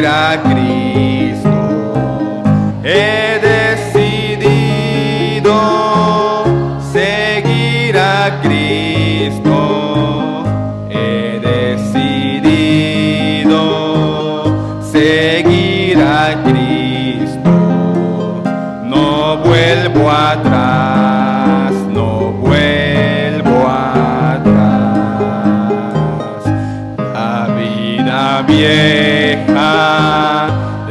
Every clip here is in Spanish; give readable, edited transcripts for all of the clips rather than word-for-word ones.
seguir a Cristo. He decidido seguir a Cristo. He decidido seguir a Cristo. No vuelvo atrás, no vuelvo atrás. La vida vieja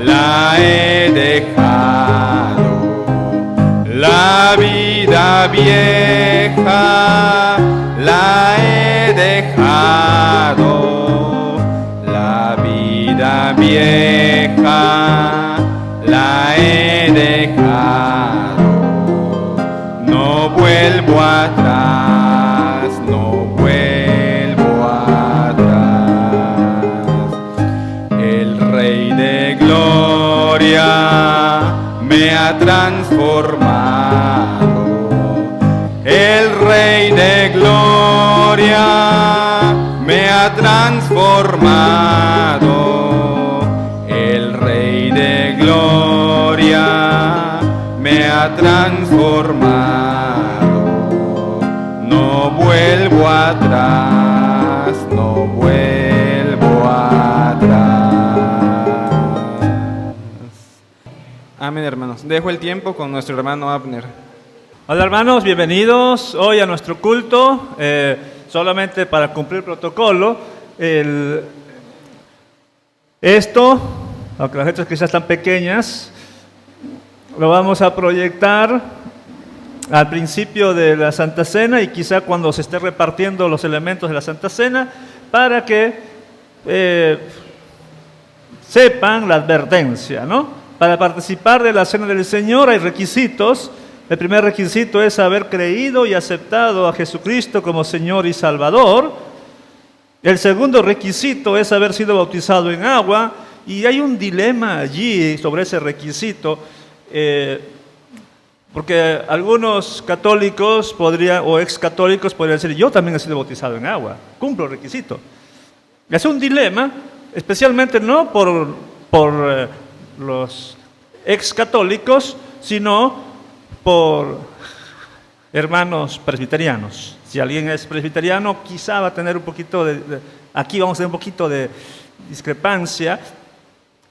la he dejado. La vida vieja la he dejado. La vida vieja la he dejado. No vuelvo atrás, no vuelvo atrás. El Rey de Gloria me ha transformado. El Rey de Gloria me ha transformado. El Rey de Gloria me ha transformado. No vuelvo atrás, no vuelvo atrás. Amén, hermanos. Dejo el tiempo con nuestro hermano Abner. Hola, hermanos, bienvenidos hoy a nuestro culto. Solamente para cumplir el protocolo, aunque las letras quizás están pequeñas, lo vamos a proyectar al principio de la Santa Cena y quizá cuando se esté repartiendo los elementos de la Santa Cena, para que sepan la advertencia, ¿no? Para participar de la Cena del Señor hay requisitos. El primer requisito es haber creído y aceptado a Jesucristo como Señor y Salvador. El segundo requisito es haber sido bautizado en agua. Y hay un dilema allí sobre ese requisito, porque algunos católicos o excatólicos podrían decir, yo también he sido bautizado en agua, cumplo el requisito. Es un dilema, especialmente no por los excatólicos, sino por hermanos presbiterianos. Si alguien es presbiteriano, quizá va a tener un poquito aquí vamos a tener un poquito de discrepancia,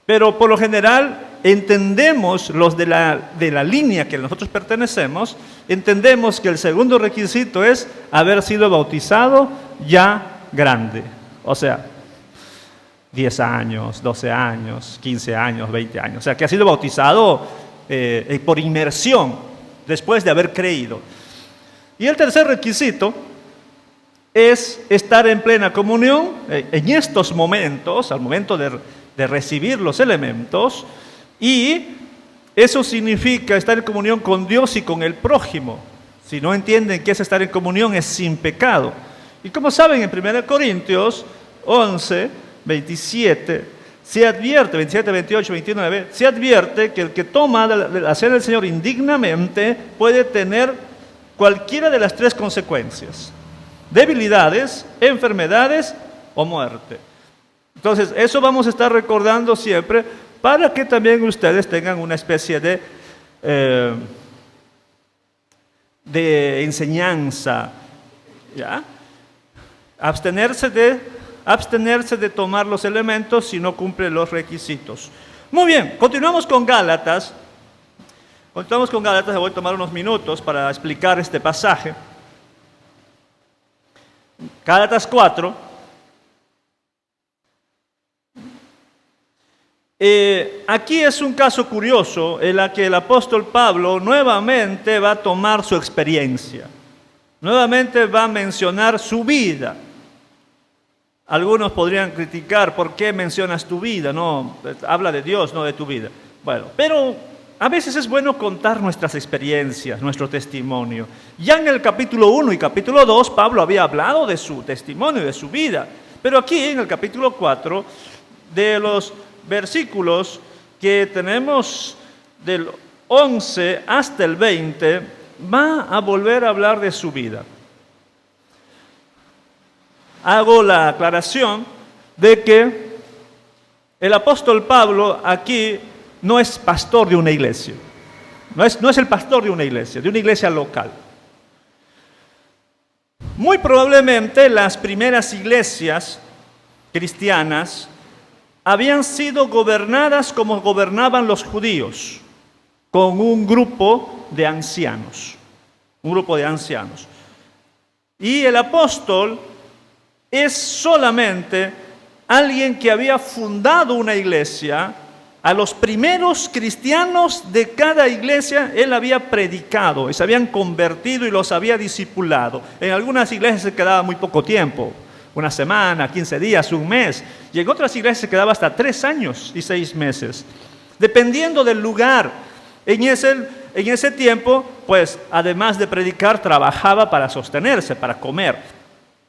pero por lo general entendemos, los de la línea que nosotros pertenecemos, entendemos que el segundo requisito es haber sido bautizado ya grande, o sea, 10 años, 12 años, 15 años, 20 años, o sea, que ha sido bautizado por inmersión, después de haber creído. Y el tercer requisito es estar en plena comunión en estos momentos, al momento de recibir los elementos, y eso significa estar en comunión con Dios y con el prójimo. Si no entienden qué es estar en comunión, es sin pecado. Y como saben, en 1 Corintios 11, 27, se advierte, 27, 28, 29, se advierte que el que toma la cena del Señor indignamente puede tener cualquiera de las tres consecuencias: debilidades, enfermedades o muerte. Entonces, eso vamos a estar recordando siempre para que también ustedes tengan una especie de enseñanza, ¿ya? Abstenerse de tomar los elementos si no cumple los requisitos. Muy bien, continuamos con Gálatas. Voy a tomar unos minutos para explicar este pasaje. Gálatas 4. Aquí es un caso curioso en el que el apóstol Pablo nuevamente va a tomar su experiencia. Nuevamente va a mencionar su vida. Algunos podrían criticar, ¿por qué mencionas tu vida? No, habla de Dios, no de tu vida. Bueno, pero a veces es bueno contar nuestras experiencias, nuestro testimonio. Ya en el capítulo 1 y capítulo 2, Pablo había hablado de su testimonio, de su vida. Pero aquí en el capítulo 4, de los versículos que tenemos del 11 hasta el 20, va a volver a hablar de su vida. Hago la aclaración de que el apóstol Pablo aquí no es pastor de una iglesia. No es el pastor de una iglesia local. Muy probablemente las primeras iglesias cristianas habían sido gobernadas como gobernaban los judíos, con un grupo de ancianos. Y el apóstol es solamente alguien que había fundado una iglesia. A los primeros cristianos de cada iglesia él había predicado y se habían convertido y los había discipulado. En algunas iglesias se quedaba muy poco tiempo, una semana, 15 días, un mes. Y en otras iglesias se quedaba hasta 3 años y 6 meses, dependiendo del lugar. En ese tiempo, pues, además de predicar, trabajaba para sostenerse, para comer.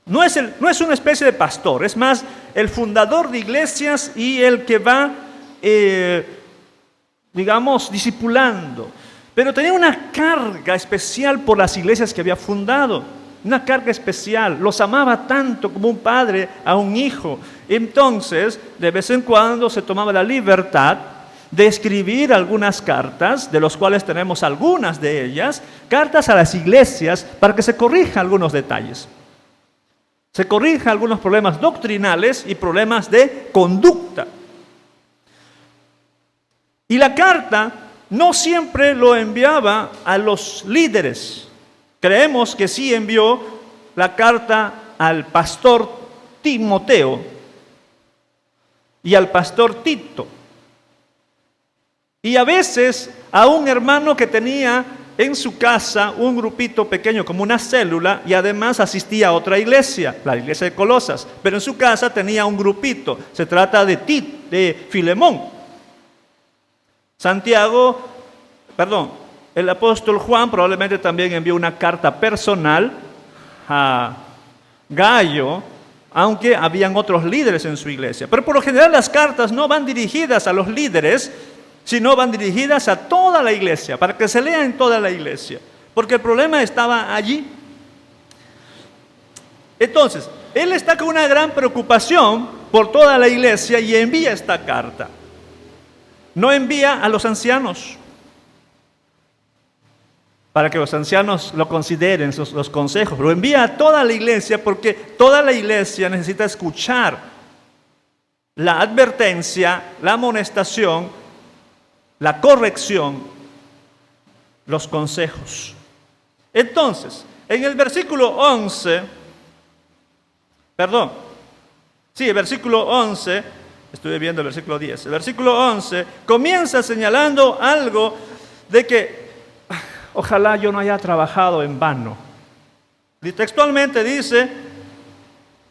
No es una especie de pastor, es más el fundador de iglesias y el que va discipulando. Pero tenía una carga especial por las iglesias que había fundado. Una carga especial. Los amaba tanto como un padre a un hijo. Entonces, de vez en cuando se tomaba la libertad de escribir algunas cartas, de los cuales tenemos algunas de ellas, cartas a las iglesias para que se corrijan algunos detalles. Se corrijan algunos problemas doctrinales y problemas de conducta. Y la carta no siempre lo enviaba a los líderes. Creemos que sí envió la carta al pastor Timoteo y al pastor Tito. Y a veces a un hermano que tenía en su casa un grupito pequeño como una célula y además asistía a otra iglesia, la iglesia de Colosas. Pero en su casa tenía un grupito. Se trata de Filemón. El apóstol Juan probablemente también envió una carta personal a Gayo, aunque habían otros líderes en su iglesia. Pero por lo general las cartas no van dirigidas a los líderes, sino van dirigidas a toda la iglesia, para que se lea en toda la iglesia, porque el problema estaba allí. Entonces, él está con una gran preocupación por toda la iglesia y envía esta carta. No envía a los ancianos, para que los ancianos lo consideren, los consejos. Lo envía a toda la iglesia porque toda la iglesia necesita escuchar la advertencia, la amonestación, la corrección, los consejos. Entonces, en el versículo 11, el versículo 11, estuve viendo el versículo 10, el versículo 11 comienza señalando algo de que ojalá yo no haya trabajado en vano. Y textualmente dice: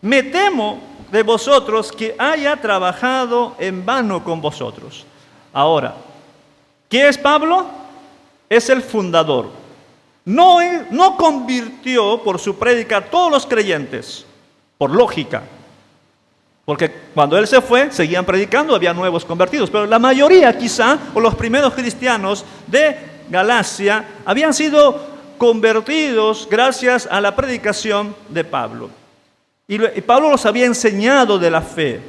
me temo de vosotros que haya trabajado en vano con vosotros. Ahora, ¿qué es Pablo? Es el fundador. No convirtió por su prédica a todos los creyentes, por lógica. Porque cuando él se fue, seguían predicando, había nuevos convertidos. Pero la mayoría quizá, o los primeros cristianos de Galacia, habían sido convertidos gracias a la predicación de Pablo. Y Pablo los había enseñado de la fe.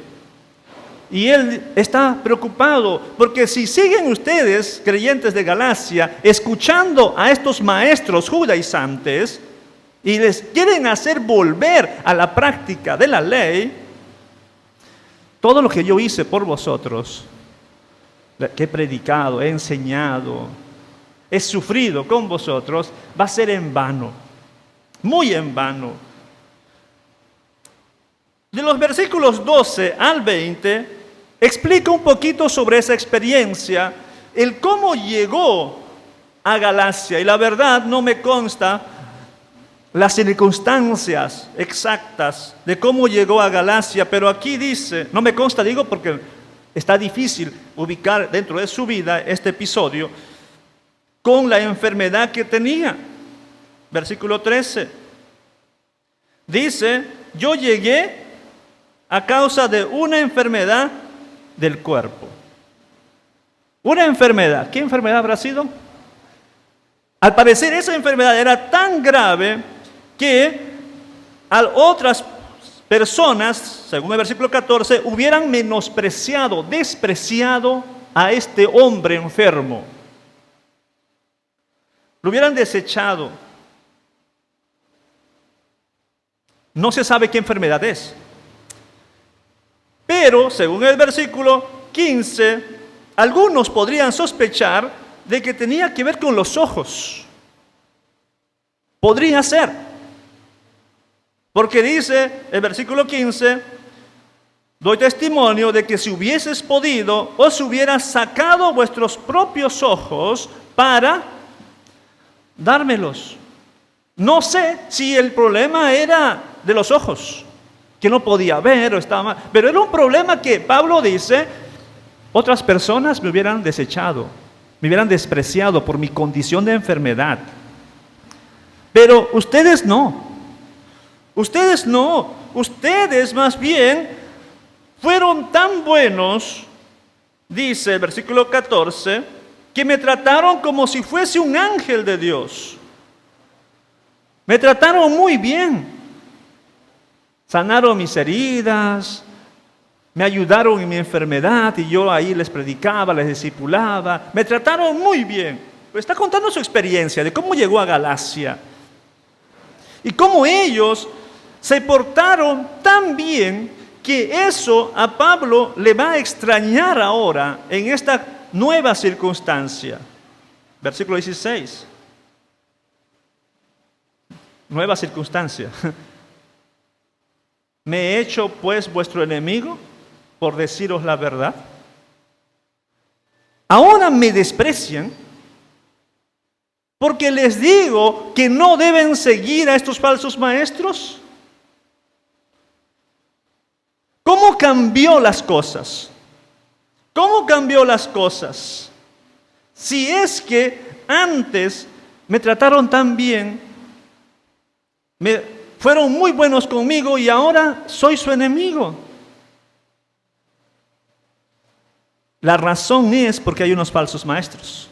Y él está preocupado, porque si siguen ustedes, creyentes de Galacia, escuchando a estos maestros judaizantes, y les quieren hacer volver a la práctica de la ley, todo lo que yo hice por vosotros, que he predicado, he enseñado, he sufrido con vosotros, va a ser en vano, muy en vano. De los versículos 12 al 20, explica un poquito sobre esa experiencia, el cómo llegó a Galacia. Y la verdad no me consta las circunstancias exactas de cómo llegó a Galacia, pero aquí dice, no me consta, digo porque está difícil ubicar dentro de su vida este episodio, con la enfermedad que tenía. Versículo 13. Dice: yo llegué a causa de una enfermedad del cuerpo. Una enfermedad. ¿Qué enfermedad habrá sido? Al parecer esa enfermedad era tan grave que a otras personas, según el versículo 14, hubieran menospreciado, despreciado a este hombre enfermo. Lo hubieran desechado. No se sabe qué enfermedad es. Pero, según el versículo 15, algunos podrían sospechar de que tenía que ver con los ojos. Podría ser. Porque dice el versículo 15, doy testimonio de que si hubieses podido, os hubieras sacado vuestros propios ojos para dármelos. No sé si el problema era de los ojos, que no podía ver o estaba mal, pero era un problema que Pablo dice, otras personas me hubieran desechado, me hubieran despreciado por mi condición de enfermedad. Pero ustedes no. Ustedes no. Ustedes más bien fueron tan buenos, dice el versículo 14, que me trataron como si fuese un ángel de Dios. Me trataron muy bien. Sanaron mis heridas, me ayudaron en mi enfermedad y yo ahí les predicaba, les discipulaba. Me trataron muy bien. Está contando su experiencia de cómo llegó a Galacia y cómo ellos se portaron tan bien que eso a Pablo le va a extrañar ahora en esta nueva circunstancia. Versículo 16. Nueva circunstancia. ¿Me he hecho pues vuestro enemigo por deciros la verdad? Ahora me desprecian porque les digo que no deben seguir a estos falsos maestros. ¿Cómo cambió las cosas? ¿Cómo cambió las cosas? Si es que antes me trataron tan bien, fueron muy buenos conmigo y ahora soy su enemigo. La razón es porque hay unos falsos maestros.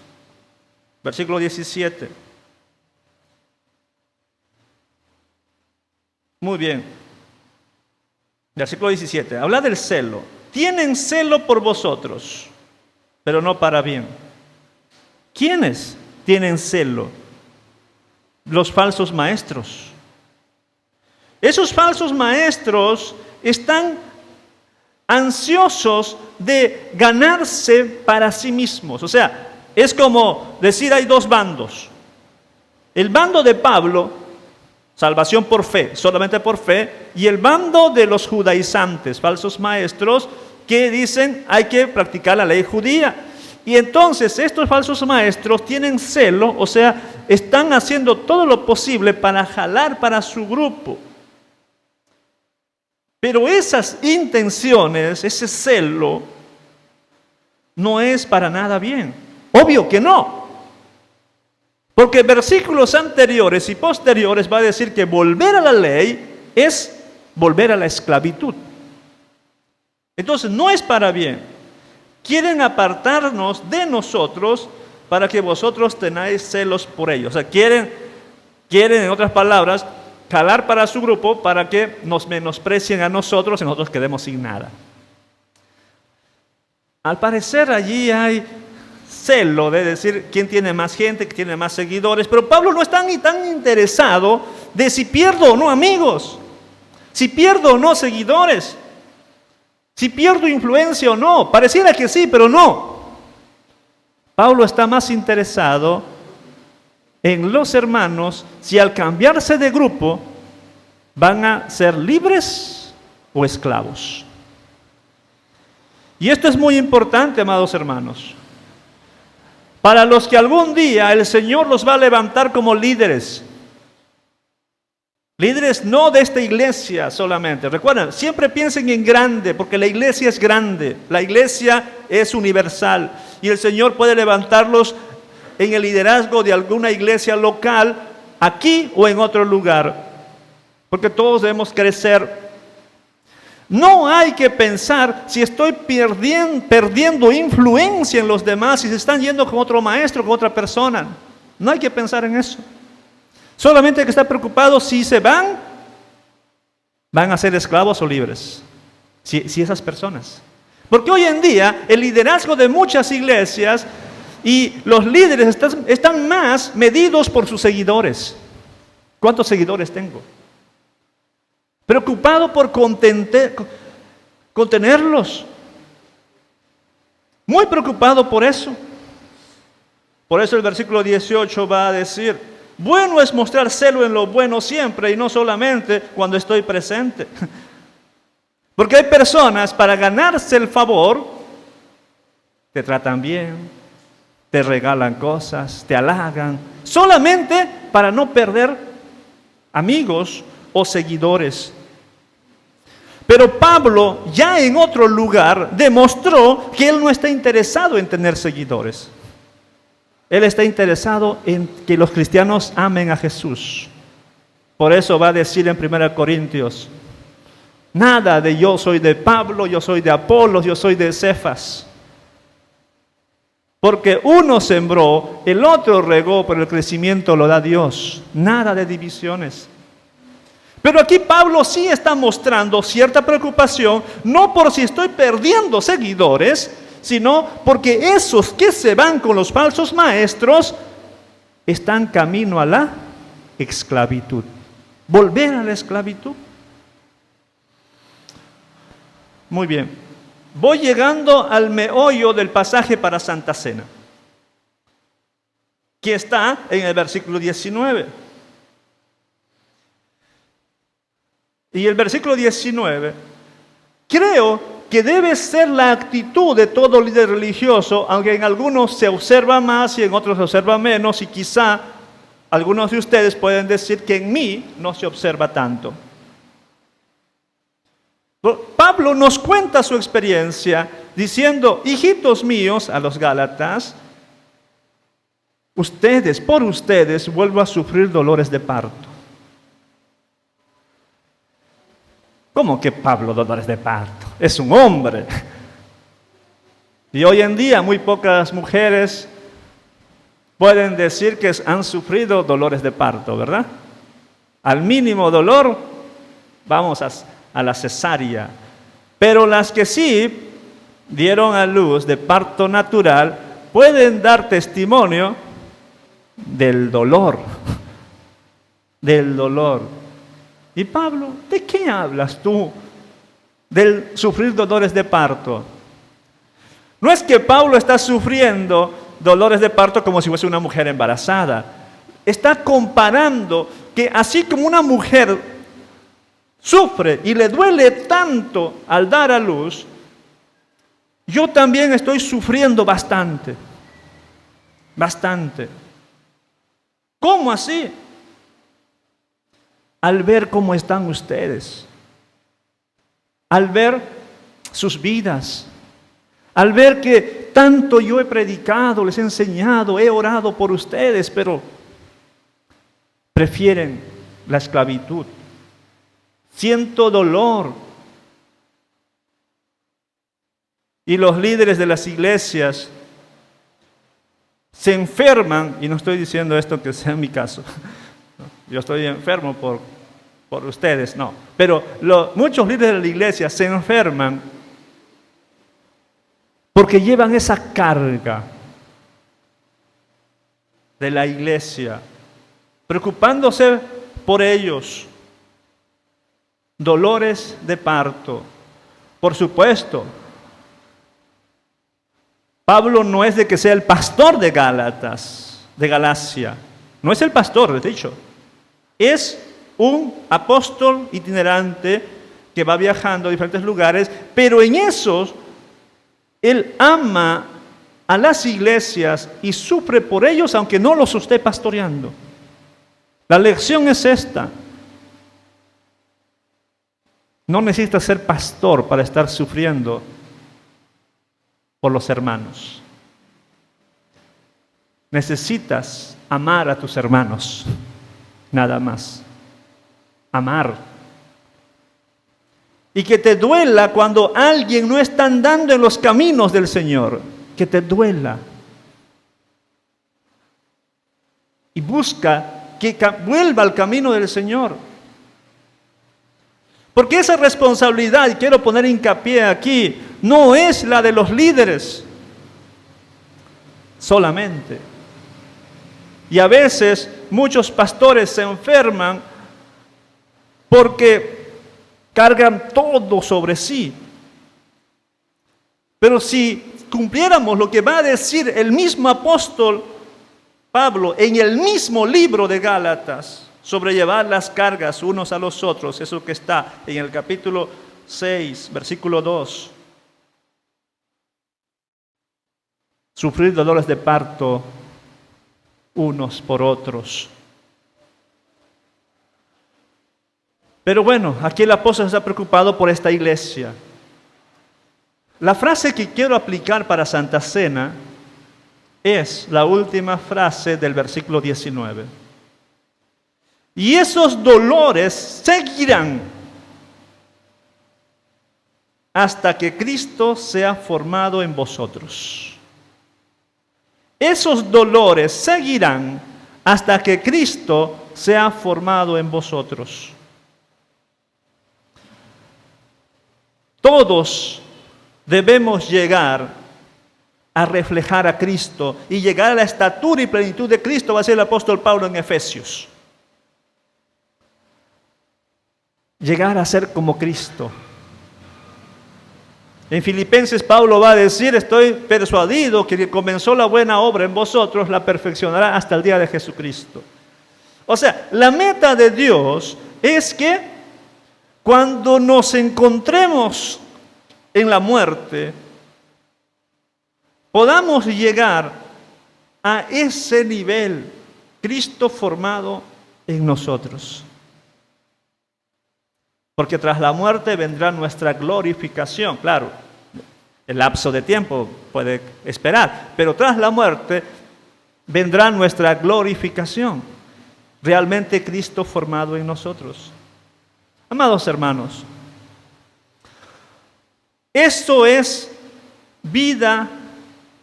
Versículo 17. Muy bien. Versículo 17. Habla del celo. Tienen celo por vosotros, pero no para bien. ¿Quiénes tienen celo? Los falsos maestros. Esos falsos maestros están ansiosos de ganarse para sí mismos. O sea, es como decir hay dos bandos. El bando de Pablo, salvación por fe, solamente por fe, y el bando de los judaizantes, falsos maestros, que dicen hay que practicar la ley judía. Y entonces estos falsos maestros tienen celo, o sea, están haciendo todo lo posible para jalar para su grupo. Pero esas intenciones, ese celo, no es para nada bien. Obvio que no. Porque versículos anteriores y posteriores va a decir que volver a la ley es volver a la esclavitud. Entonces no es para bien. Quieren apartarnos de nosotros para que vosotros tengáis celos por ellos. O sea, quieren en otras palabras, jalar para su grupo para que nos menosprecien a nosotros y nosotros quedemos sin nada. Al parecer allí hay celo de decir quién tiene más gente, quién tiene más seguidores, pero Pablo no está ni tan interesado de si pierdo o no amigos, si pierdo o no seguidores, si pierdo influencia o no. Pareciera que sí, pero no. Pablo está más interesado en los hermanos si al cambiarse de grupo van a ser libres o esclavos. Y esto es muy importante, amados hermanos. Para los que algún día el Señor los va a levantar como líderes. Líderes no de esta iglesia solamente. Recuerden, siempre piensen en grande, porque la iglesia es grande. La iglesia es universal. Y el Señor puede levantarlos en el liderazgo de alguna iglesia local, aquí o en otro lugar. Porque todos debemos crecer. No hay que pensar si estoy perdiendo influencia en los demás, si se están yendo con otro maestro, con otra persona. No hay que pensar en eso. Solamente hay que estar preocupado si se van, ¿Van a ser esclavos o libres? Si esas personas. Porque hoy en día el liderazgo de muchas iglesias y los líderes están más medidos por sus seguidores. ¿Cuántos seguidores tengo? Preocupado por contenerlos. Muy preocupado por eso. Por eso el versículo 18 va a decir: bueno es mostrar celo en lo bueno siempre y no solamente cuando estoy presente. Porque hay personas, para ganarse el favor, te tratan bien, te regalan cosas, te halagan, solamente para no perder amigos o seguidores. Pero Pablo, ya en otro lugar, demostró que él no está interesado en tener seguidores. Él está interesado en que los cristianos amen a Jesús. Por eso va a decir en 1 Corintios, nada de yo soy de Pablo, yo soy de Apolos, yo soy de Cefas. Porque uno sembró, el otro regó, pero el crecimiento lo da Dios. Nada de divisiones. Pero aquí Pablo sí está mostrando cierta preocupación, no por si estoy perdiendo seguidores, sino porque esos que se van con los falsos maestros están camino a la esclavitud. Volver a la esclavitud. Muy bien. Voy llegando al meollo del pasaje para Santa Cena, que está en el versículo 19. Y el versículo 19, creo que debe ser la actitud de todo líder religioso, aunque en algunos se observa más y en otros se observa menos, y quizá algunos de ustedes pueden decir que en mí no se observa tanto. Pablo nos cuenta su experiencia diciendo: hijitos míos, a los Gálatas, por ustedes vuelvo a sufrir dolores de parto. ¿Cómo que Pablo dolores de parto? Es un hombre. Y hoy en día muy pocas mujeres pueden decir que han sufrido dolores de parto, ¿verdad? Al mínimo dolor, vamos a la cesárea. Pero las que sí dieron a luz de parto natural pueden dar testimonio del dolor. Del dolor. Y Pablo, ¿de qué hablas tú? Del sufrir dolores de parto. No es que Pablo está sufriendo dolores de parto como si fuese una mujer embarazada. Está comparando que así como una mujer sufre y le duele tanto al dar a luz, yo también estoy sufriendo bastante. Bastante. ¿Cómo así? Al ver cómo están ustedes, al ver sus vidas, al ver que tanto yo he predicado, les he enseñado, he orado por ustedes, pero prefieren la esclavitud. Siento dolor. Y los líderes de las iglesias se enferman, y no estoy diciendo esto que sea mi caso, yo estoy enfermo por ustedes, no. Pero muchos líderes de la iglesia se enferman porque llevan esa carga de la iglesia, preocupándose por ellos. Dolores de parto. Por supuesto, Pablo no es de que sea el pastor de Gálatas, de Galacia. No es el pastor, de hecho. Es un apóstol itinerante que va viajando a diferentes lugares, pero en esos él ama a las iglesias y sufre por ellos aunque no los esté pastoreando. La lección es esta: no necesitas ser pastor para estar sufriendo por los hermanos. Necesitas amar a tus hermanos, nada más. Amar. Y que te duela cuando alguien no está andando en los caminos del Señor. Que te duela. Y busca que vuelva al camino del Señor. Porque esa responsabilidad, y quiero poner hincapié aquí, no es la de los líderes solamente. Y a veces muchos pastores se enferman porque cargan todo sobre sí. Pero si cumpliéramos lo que va a decir el mismo apóstol Pablo en el mismo libro de Gálatas, sobre llevar las cargas unos a los otros, eso que está en el capítulo 6, versículo 2. Sufrir dolores de parto unos por otros. Pero bueno, aquí el apóstol está preocupado por esta iglesia. La frase que quiero aplicar para Santa Cena es la última frase del versículo 19. Y esos dolores seguirán hasta que Cristo sea formado en vosotros. Esos dolores seguirán hasta que Cristo sea formado en vosotros. Todos debemos llegar a reflejar a Cristo y llegar a la estatura y plenitud de Cristo, va a decir el apóstol Pablo en Efesios. Llegar a ser como Cristo. En Filipenses Pablo va a decir, estoy persuadido que el que comenzó la buena obra en vosotros la perfeccionará hasta el día de Jesucristo. O sea, la meta de Dios es que cuando nos encontremos en la muerte, podamos llegar a ese nivel, Cristo formado en nosotros. Porque tras la muerte vendrá nuestra glorificación. Claro, el lapso de tiempo puede esperar, pero tras la muerte vendrá nuestra glorificación. Realmente Cristo formado en nosotros. Amados hermanos, esto es vida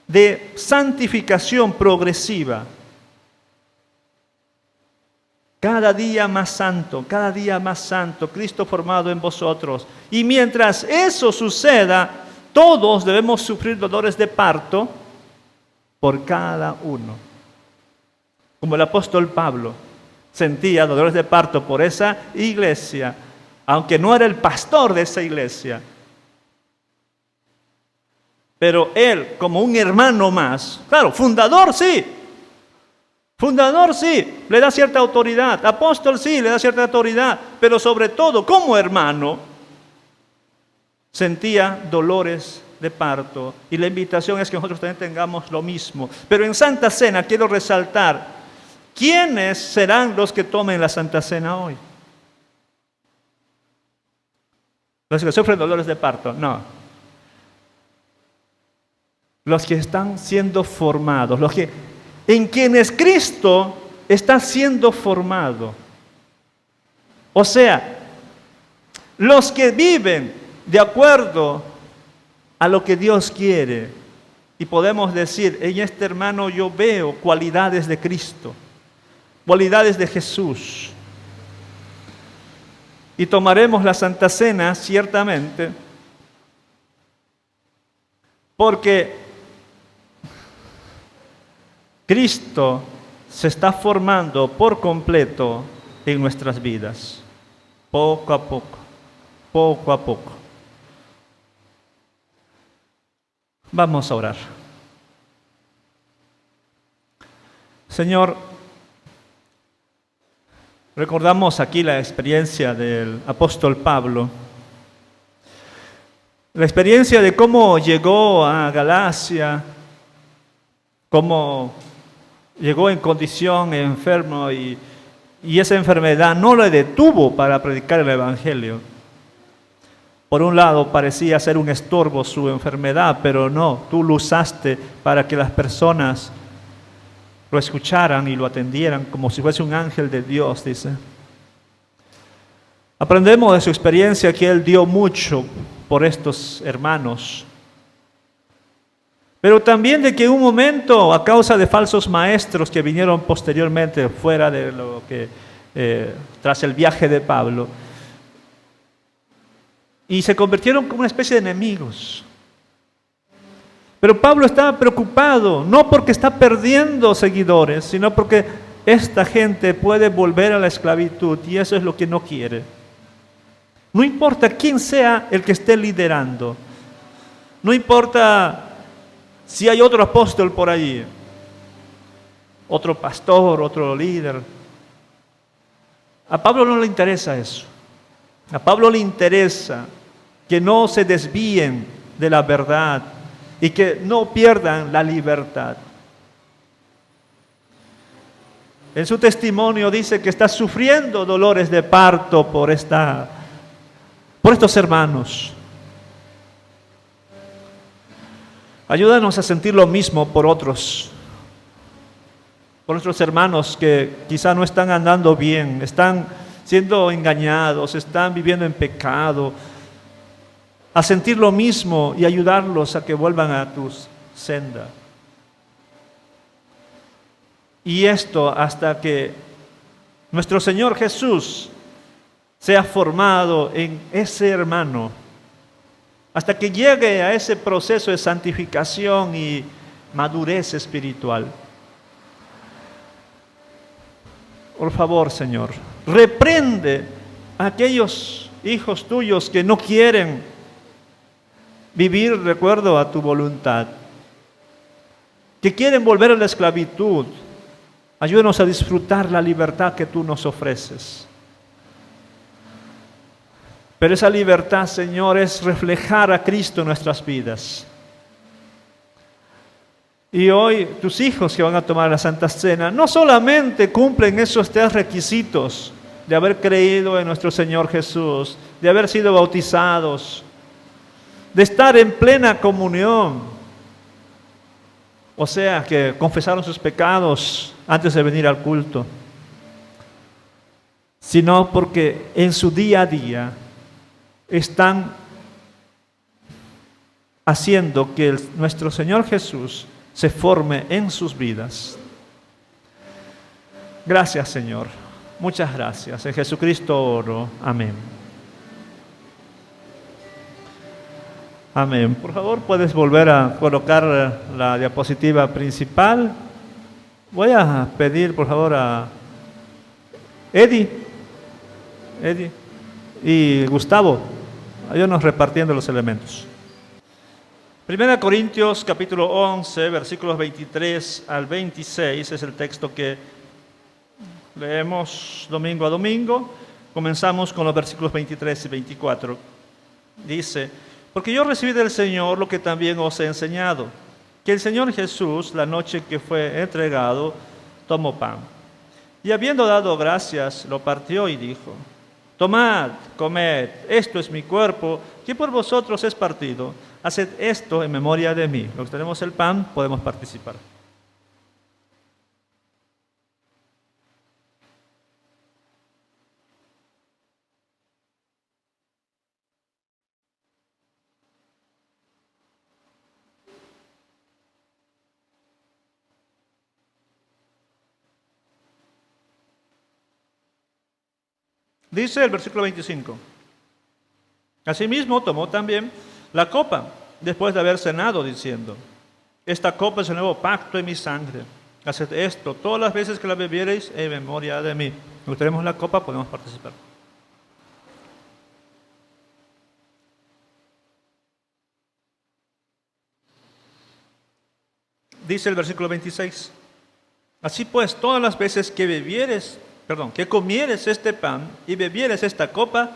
de santificación progresiva. Cada día más santo, Cristo formado en vosotros. Y mientras eso suceda, todos debemos sufrir dolores de parto por cada uno. Como el apóstol Pablo sentía dolores de parto por esa iglesia, aunque no era el pastor de esa iglesia. Pero él, como un hermano más, claro, fundador sí, le da cierta autoridad, apóstol sí, le da cierta autoridad, pero sobre todo, como hermano, sentía dolores de parto. Y la invitación es que nosotros también tengamos lo mismo. Pero en Santa Cena quiero resaltar, ¿quiénes serán los que tomen la Santa Cena hoy? ¿Los que sufren dolores de parto? No. Los que están siendo formados, en quienes Cristo está siendo formado. O sea, los que viven de acuerdo a lo que Dios quiere. Y podemos decir, en este hermano yo veo cualidades de Cristo, cualidades de Jesús. Y tomaremos la Santa Cena, ciertamente, porque Cristo se está formando por completo en nuestras vidas, poco a poco, poco a poco. Vamos a orar. Señor, recordamos aquí la experiencia del apóstol Pablo, la experiencia de cómo llegó a Galacia, cómo llegó en condición enfermo y esa enfermedad no le detuvo para predicar el Evangelio. Por un lado parecía ser un estorbo su enfermedad, pero no, tú lo usaste para que las personas lo escucharan y lo atendieran como si fuese un ángel de Dios, dice. Aprendemos de su experiencia que él dio mucho por estos hermanos, pero también de que en un momento, a causa de falsos maestros que vinieron posteriormente fuera de lo que tras el viaje de Pablo, y se convirtieron como una especie de enemigos. Pero Pablo estaba preocupado, no porque está perdiendo seguidores, sino porque esta gente puede volver a la esclavitud y eso es lo que no quiere. No importa quién sea el que esté liderando, no importa si hay otro apóstol por allí, otro pastor, otro líder. A Pablo no le interesa eso. A Pablo le interesa que no se desvíen de la verdad y que no pierdan la libertad. En su testimonio dice que está sufriendo dolores de parto por estos hermanos. Ayúdanos a sentir lo mismo por otros hermanos que quizá no están andando bien, están siendo engañados, están viviendo en pecado, a sentir lo mismo y ayudarlos a que vuelvan a tu senda. Y esto hasta que nuestro Señor Jesús sea formado en ese hermano, hasta que llegue a ese proceso de santificación y madurez espiritual. Por favor, Señor, reprende a aquellos hijos tuyos que no quieren vivir de acuerdo a tu voluntad, que quieren volver a la esclavitud. Ayúdanos a disfrutar la libertad que tú nos ofreces. Pero esa libertad, Señor, es reflejar a Cristo en nuestras vidas. Y hoy tus hijos que van a tomar la Santa Cena no solamente cumplen esos 3 requisitos de haber creído en nuestro Señor Jesús, de haber sido bautizados, de estar en plena comunión, o sea, que confesaron sus pecados antes de venir al culto, sino porque en su día a día están haciendo que nuestro Señor Jesús se forme en sus vidas. Gracias, Señor. Muchas gracias. En Jesucristo oro. Amén. Amén. Por favor, puedes volver a colocar la diapositiva principal. Voy a pedir, por favor, a Eddie y Gustavo, ayúdanos repartiendo los elementos. 1 Corintios capítulo 11, versículos 23 al 26 es el texto que leemos domingo a domingo. Comenzamos con los versículos 23 y 24. Dice: porque yo recibí del Señor lo que también os he enseñado, que el Señor Jesús, la noche que fue entregado, tomó pan, y habiendo dado gracias, lo partió y dijo: tomad, comed, esto es mi cuerpo, que por vosotros es partido. Haced esto en memoria de mí. Los que tenemos el pan, podemos participar. Dice el versículo 25: asimismo tomó también la copa, después de haber cenado, diciendo: esta copa es el nuevo pacto en mi sangre. Haced esto todas las veces que la bebiereis en memoria de mí. Cuando tenemos la copa, podemos participar. Dice el versículo 26: así pues, todas las veces que comieres este pan y bebieres esta copa,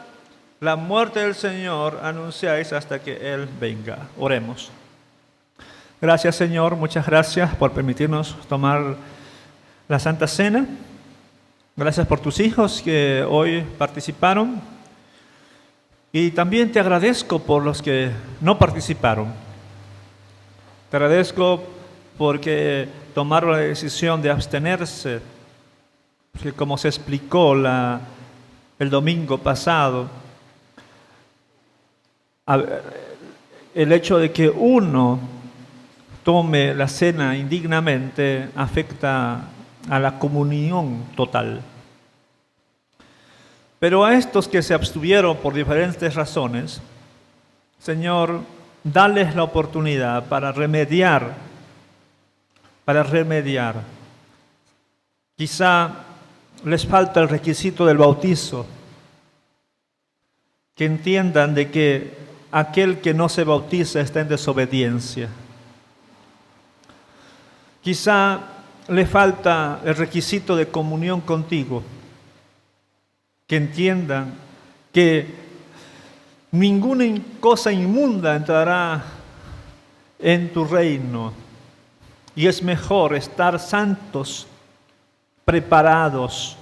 la muerte del Señor anunciáis hasta que Él venga. Oremos. Gracias, Señor, muchas gracias por permitirnos tomar la Santa Cena. Gracias por tus hijos que hoy participaron. Y también te agradezco por los que no participaron. Te agradezco porque tomaron la decisión de abstenerse, porque como se explicó el domingo pasado, el hecho de que uno tome la cena indignamente afecta a la comunión total. Pero a estos que se abstuvieron por diferentes razones, Señor, dales la oportunidad para remediar. Quizá les falta el requisito del bautizo. Que entiendan de que aquel que no se bautiza está en desobediencia. Quizá le falta el requisito de comunión contigo. Que entiendan que ninguna cosa inmunda entrará en tu reino. Y es mejor estar santos, preparados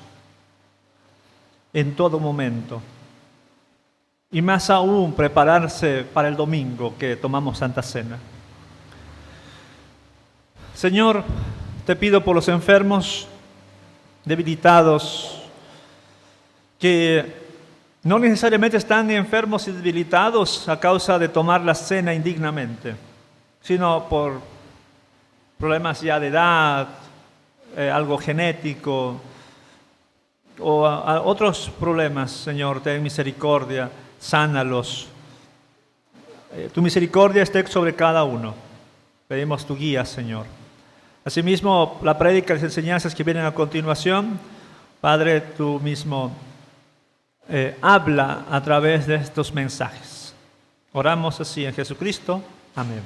en todo momento. Y más aún prepararse para el domingo que tomamos Santa Cena. Señor, te pido por los enfermos, debilitados, que no necesariamente están enfermos y debilitados a causa de tomar la cena indignamente, sino por problemas ya de edad, algo genético, o a otros problemas. Señor, ten misericordia, sánalos. Tu misericordia esté sobre cada uno. Pedimos tu guía, Señor. Asimismo, la prédica y las enseñanzas que vienen a continuación, Padre, tú mismo habla a través de estos mensajes. Oramos así en Jesucristo. Amén.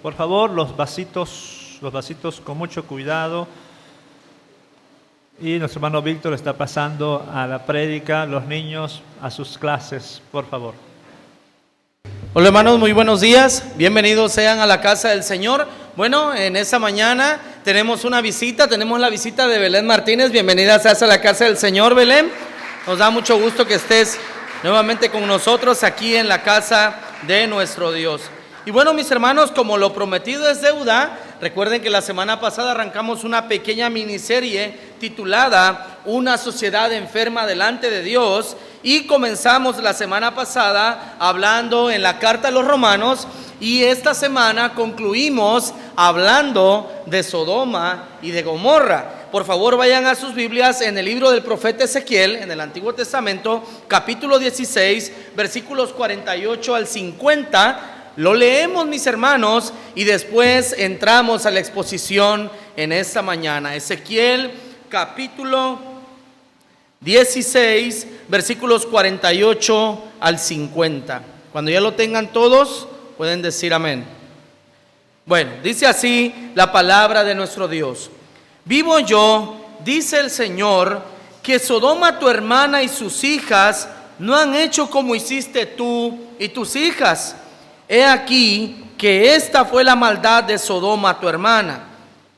Por favor, los vasitos con mucho cuidado. Y nuestro hermano Víctor está pasando a la prédica, los niños a sus clases, por favor. Hola hermanos, muy buenos días, bienvenidos sean a la casa del Señor. Bueno, en esta mañana tenemos la visita de Belén Martínez. Bienvenida seas a la casa del Señor, Belén. Nos da mucho gusto que estés nuevamente con nosotros aquí en la casa de nuestro Dios. Y bueno, mis hermanos, como lo prometido es deuda, recuerden que la semana pasada arrancamos una pequeña miniserie titulada Una sociedad enferma delante de Dios, y comenzamos la semana pasada hablando en la carta a los Romanos, y esta semana concluimos hablando de Sodoma y de Gomorra. Por favor, vayan a sus Biblias en el libro del profeta Ezequiel, en el Antiguo Testamento, capítulo 16, versículos 48 al 50. Lo leemos, mis hermanos, y después entramos a la exposición en esta mañana. Ezequiel, capítulo 16, versículos 48 al 50. Cuando ya lo tengan todos, pueden decir amén. Bueno, dice así la palabra de nuestro Dios. Vivo yo, dice el Señor, que Sodoma tu hermana y sus hijas no han hecho como hiciste tú y tus hijas. He aquí que esta fue la maldad de Sodoma tu hermana: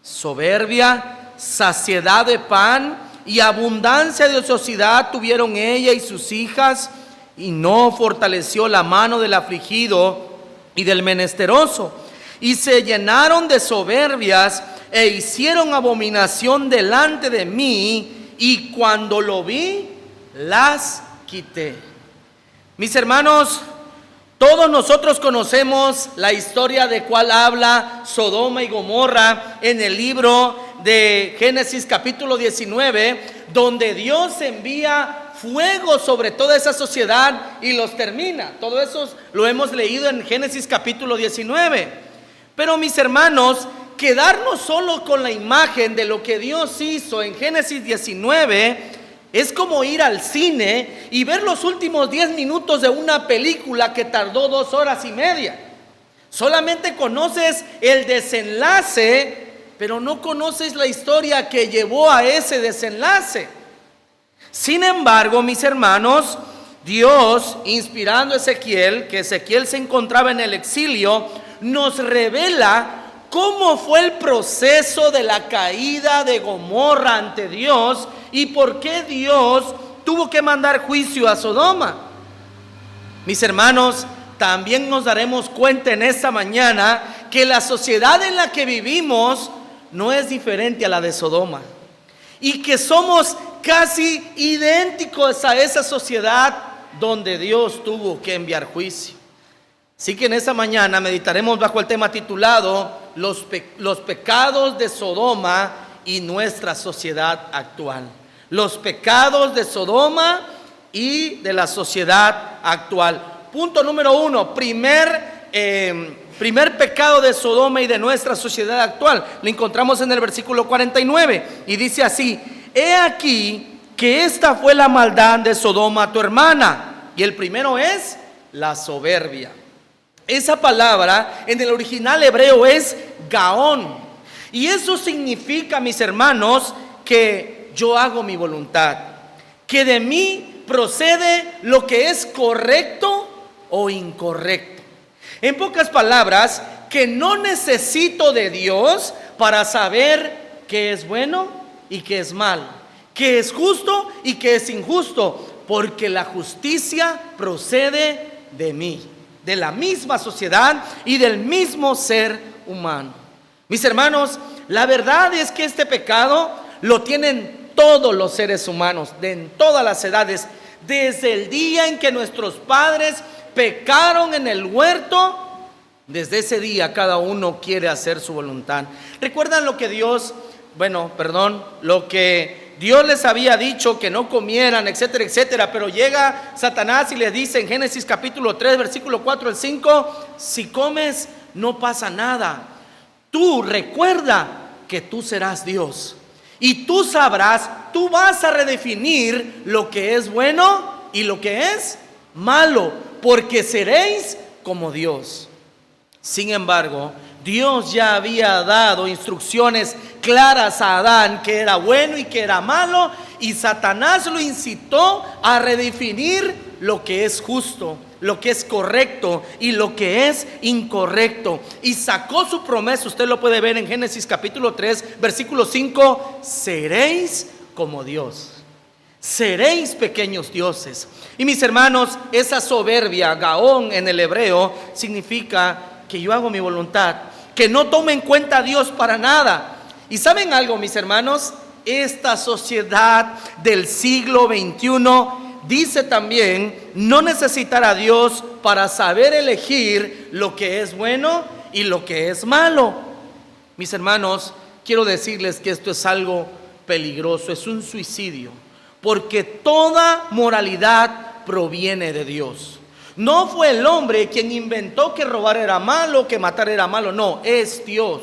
soberbia, saciedad de pan y abundancia de ociosidad tuvieron ella y sus hijas, y no fortaleció la mano del afligido y del menesteroso, y se llenaron de soberbias e hicieron abominación delante de mí, y cuando lo vi, las quité. Mis hermanos, todos nosotros conocemos la historia de cuál habla Sodoma y Gomorra en el libro de Génesis capítulo 19, donde Dios envía fuego sobre toda esa sociedad y los termina. Todo eso lo hemos leído en Génesis capítulo 19. Pero mis hermanos, quedarnos solo con la imagen de lo que Dios hizo en Génesis 19 es como ir al cine y ver los últimos 10 minutos de una película que tardó 2 horas y media. Solamente conoces el desenlace, pero no conoces la historia que llevó a ese desenlace. Sin embargo, mis hermanos, Dios, inspirando a Ezequiel, que Ezequiel se encontraba en el exilio, nos revela cómo fue el proceso de la caída de Gomorra ante Dios y por qué Dios tuvo que mandar juicio a Sodoma. Mis hermanos, también nos daremos cuenta en esta mañana que la sociedad en la que vivimos no es diferente a la de Sodoma, y que somos casi idénticos a esa sociedad donde Dios tuvo que enviar juicio. Así que en esta mañana meditaremos bajo el tema titulado los pecados de Sodoma y nuestra sociedad actual. Los pecados de Sodoma y de la sociedad actual. Punto número 1, primer pecado de Sodoma y de nuestra sociedad actual. Lo encontramos en el versículo 49 y dice así: he aquí que esta fue la maldad de Sodoma tu hermana. Y el primero es la soberbia. Esa palabra en el original hebreo es Gaón. Y eso significa, mis hermanos, que yo hago mi voluntad, que de mí procede lo que es correcto o incorrecto. En pocas palabras, que no necesito de Dios para saber qué es bueno y qué es malo, qué es justo y qué es injusto, porque la justicia procede de mí, de la misma sociedad y del mismo ser humano. Mis hermanos, la verdad es que este pecado lo tienen todos los seres humanos, en todas las edades. Desde el día en que nuestros padres pecaron en el huerto, desde ese día cada uno quiere hacer su voluntad. ¿Recuerdan lo que lo que Dios les había dicho que no comieran, etcétera, etcétera? Pero llega Satanás y les dice en Génesis capítulo 3, versículo 4 al 5, si comes no pasa nada. Tú recuerda que tú serás Dios. Y tú sabrás, tú vas a redefinir lo que es bueno y lo que es malo, porque seréis como Dios. Sin embargo, Dios ya había dado instrucciones claras a Adán que era bueno y que era malo, y Satanás lo incitó a redefinir lo que es justo, lo que es correcto y lo que es incorrecto. Y sacó su promesa, usted lo puede ver en Génesis capítulo 3, versículo 5, seréis como Dios. Seréis pequeños dioses. Y mis hermanos, esa soberbia, Gaón en el hebreo, significa que yo hago mi voluntad, que no tome en cuenta a Dios para nada. Y ¿saben algo, mis hermanos? Esta sociedad del siglo XXI dice también no necesitar a Dios para saber elegir lo que es bueno y lo que es malo. Mis hermanos, quiero decirles que esto es algo peligroso, es un suicidio, porque toda moralidad proviene de Dios. No fue el hombre quien inventó que robar era malo, que matar era malo, no, es Dios.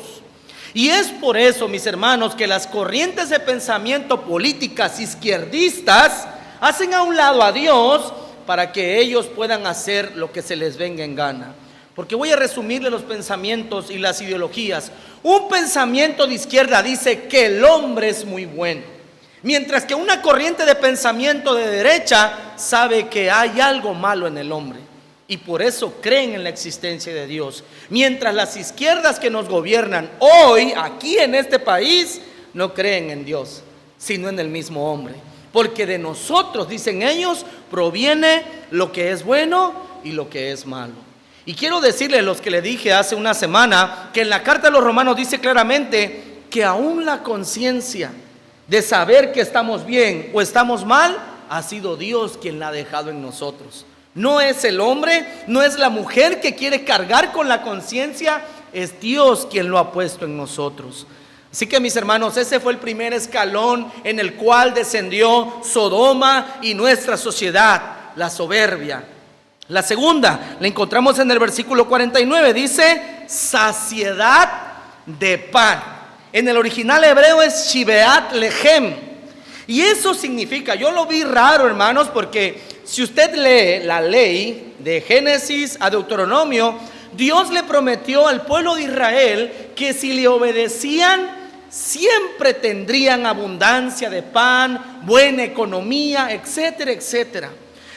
Y es por eso, mis hermanos, que las corrientes de pensamiento políticas izquierdistas hacen a un lado a Dios para que ellos puedan hacer lo que se les venga en gana. Porque voy a resumirle los pensamientos y las ideologías. Un pensamiento de izquierda dice que el hombre es muy bueno, mientras que una corriente de pensamiento de derecha sabe que hay algo malo en el hombre, y por eso creen en la existencia de Dios. Mientras las izquierdas que nos gobiernan hoy, aquí en este país, no creen en Dios, sino en el mismo hombre. Porque de nosotros, dicen ellos, proviene lo que es bueno y lo que es malo. Y quiero decirles, los que le dije hace una semana, que en la carta de los Romanos dice claramente que aún la conciencia de saber que estamos bien o estamos mal, ha sido Dios quien la ha dejado en nosotros. No es el hombre, no es la mujer que quiere cargar con la conciencia, es Dios quien lo ha puesto en nosotros. Así que, mis hermanos, ese fue el primer escalón en el cual descendió Sodoma y nuestra sociedad, la soberbia. La segunda la encontramos en el versículo 49, dice saciedad de pan. En el original hebreo es Shibeat Lehem. Y eso significa, yo lo vi raro, hermanos, porque si usted lee la ley de Génesis a Deuteronomio, Dios le prometió al pueblo de Israel que si le obedecían, siempre tendrían abundancia de pan, buena economía, etcétera, etcétera.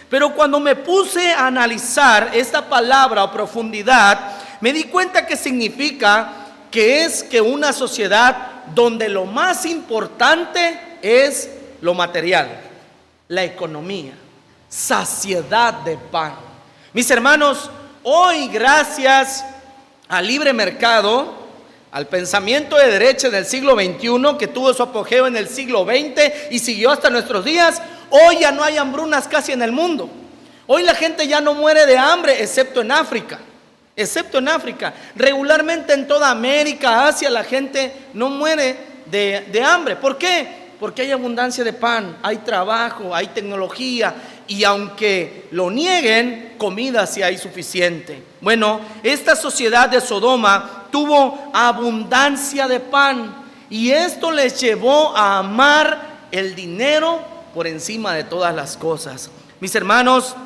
Pero cuando me puse a analizar esta palabra a profundidad, me di cuenta que significa que es que una sociedad donde lo más importante es lo material, la economía, saciedad de pan. Mis hermanos, hoy gracias al libre mercado, al pensamiento de derecha del siglo XXI, que tuvo su apogeo en el siglo XX y siguió hasta nuestros días, hoy ya no hay hambrunas casi en el mundo. Hoy la gente ya no muere de hambre, excepto en África. Excepto en África. Regularmente en toda América, Asia, la gente no muere de hambre. ¿Por qué? Porque hay abundancia de pan, hay trabajo, hay tecnología. y aunque lo nieguen, comida sí hay suficiente. Bueno, esta sociedad de Sodoma tuvo abundancia de pan y esto les llevó a amar el dinero por encima de todas las cosas. Mis hermanos,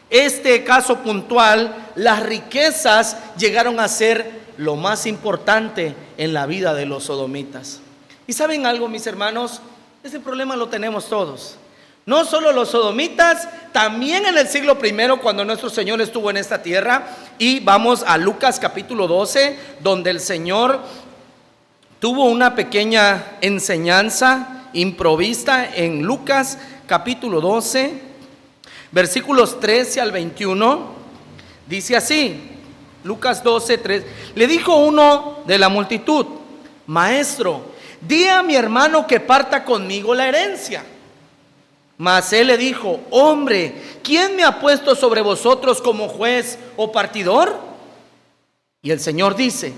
este caso puntual, las riquezas llegaron a ser lo más importante en la vida de los sodomitas. ¿Y saben algo, mis hermanos? Ese problema lo tenemos todos. No solo los sodomitas, también en el siglo I, cuando nuestro Señor estuvo en esta tierra. Y vamos a Lucas capítulo 12, donde el Señor tuvo una pequeña enseñanza improvista en Lucas capítulo 12, versículos 13 al 21. Dice así, Lucas 12, 3. Le dijo uno de la multitud: Maestro, di a mi hermano que parta conmigo la herencia. Mas él le dijo: Hombre, ¿quién me ha puesto sobre vosotros como juez o partidor? Y el Señor dice: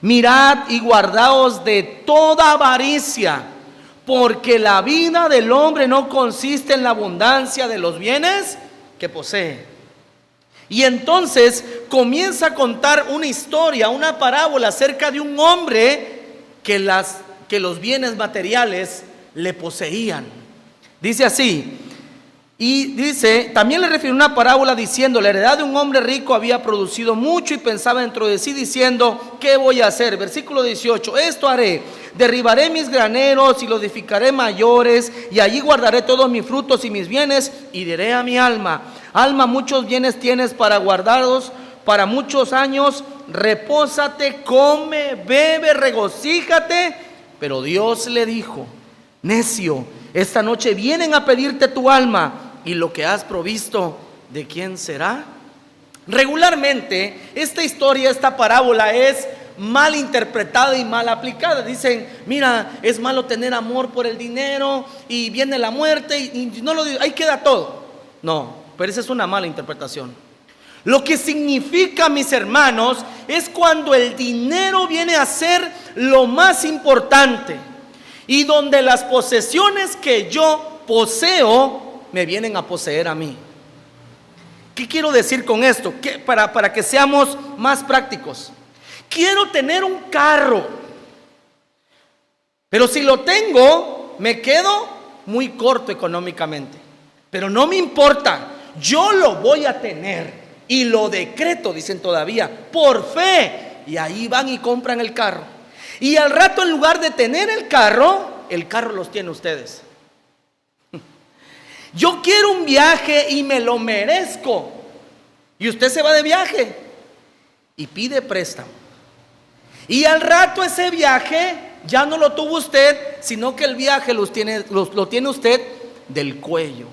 Mirad y guardaos de toda avaricia, porque la vida del hombre no consiste en la abundancia de los bienes que posee. Y entonces comienza a contar una historia, una parábola acerca de un hombre que los bienes materiales le poseían. Dice así, y dice, también le refirió una parábola diciendo: la heredad de un hombre rico había producido mucho y pensaba dentro de sí diciendo: ¿qué voy a hacer? Versículo 18, esto haré: derribaré mis graneros y los edificaré mayores, y allí guardaré todos mis frutos y mis bienes, y diré a mi alma: alma, muchos bienes tienes para guardados para muchos años, repósate, come, bebe, regocíjate. Pero Dios le dijo: necio, esta noche vienen a pedirte tu alma, y lo que has provisto, ¿de quién será? Regularmente esta historia, esta parábola es mal interpretada y mal aplicada. Dicen: mira, es malo tener amor por el dinero y viene la muerte y no lo digo, ahí queda todo. No, pero esa es una mala interpretación. Lo que significa, mis hermanos, es cuando el dinero viene a ser lo más importante y donde las posesiones que yo poseo me vienen a poseer a mí. ¿Qué quiero decir con esto? Para que seamos más prácticos. Quiero tener un carro, pero si lo tengo, me quedo muy corto económicamente. Pero no me importa, yo lo voy a tener y lo decreto, dicen todavía, por fe. Y ahí van y compran el carro. Y al rato, en lugar de tener el carro los tiene ustedes. Yo quiero un viaje y me lo merezco. Y usted se va de viaje y pide préstamo. Y al rato ese viaje ya no lo tuvo usted, sino que el viaje lo tiene usted del cuello.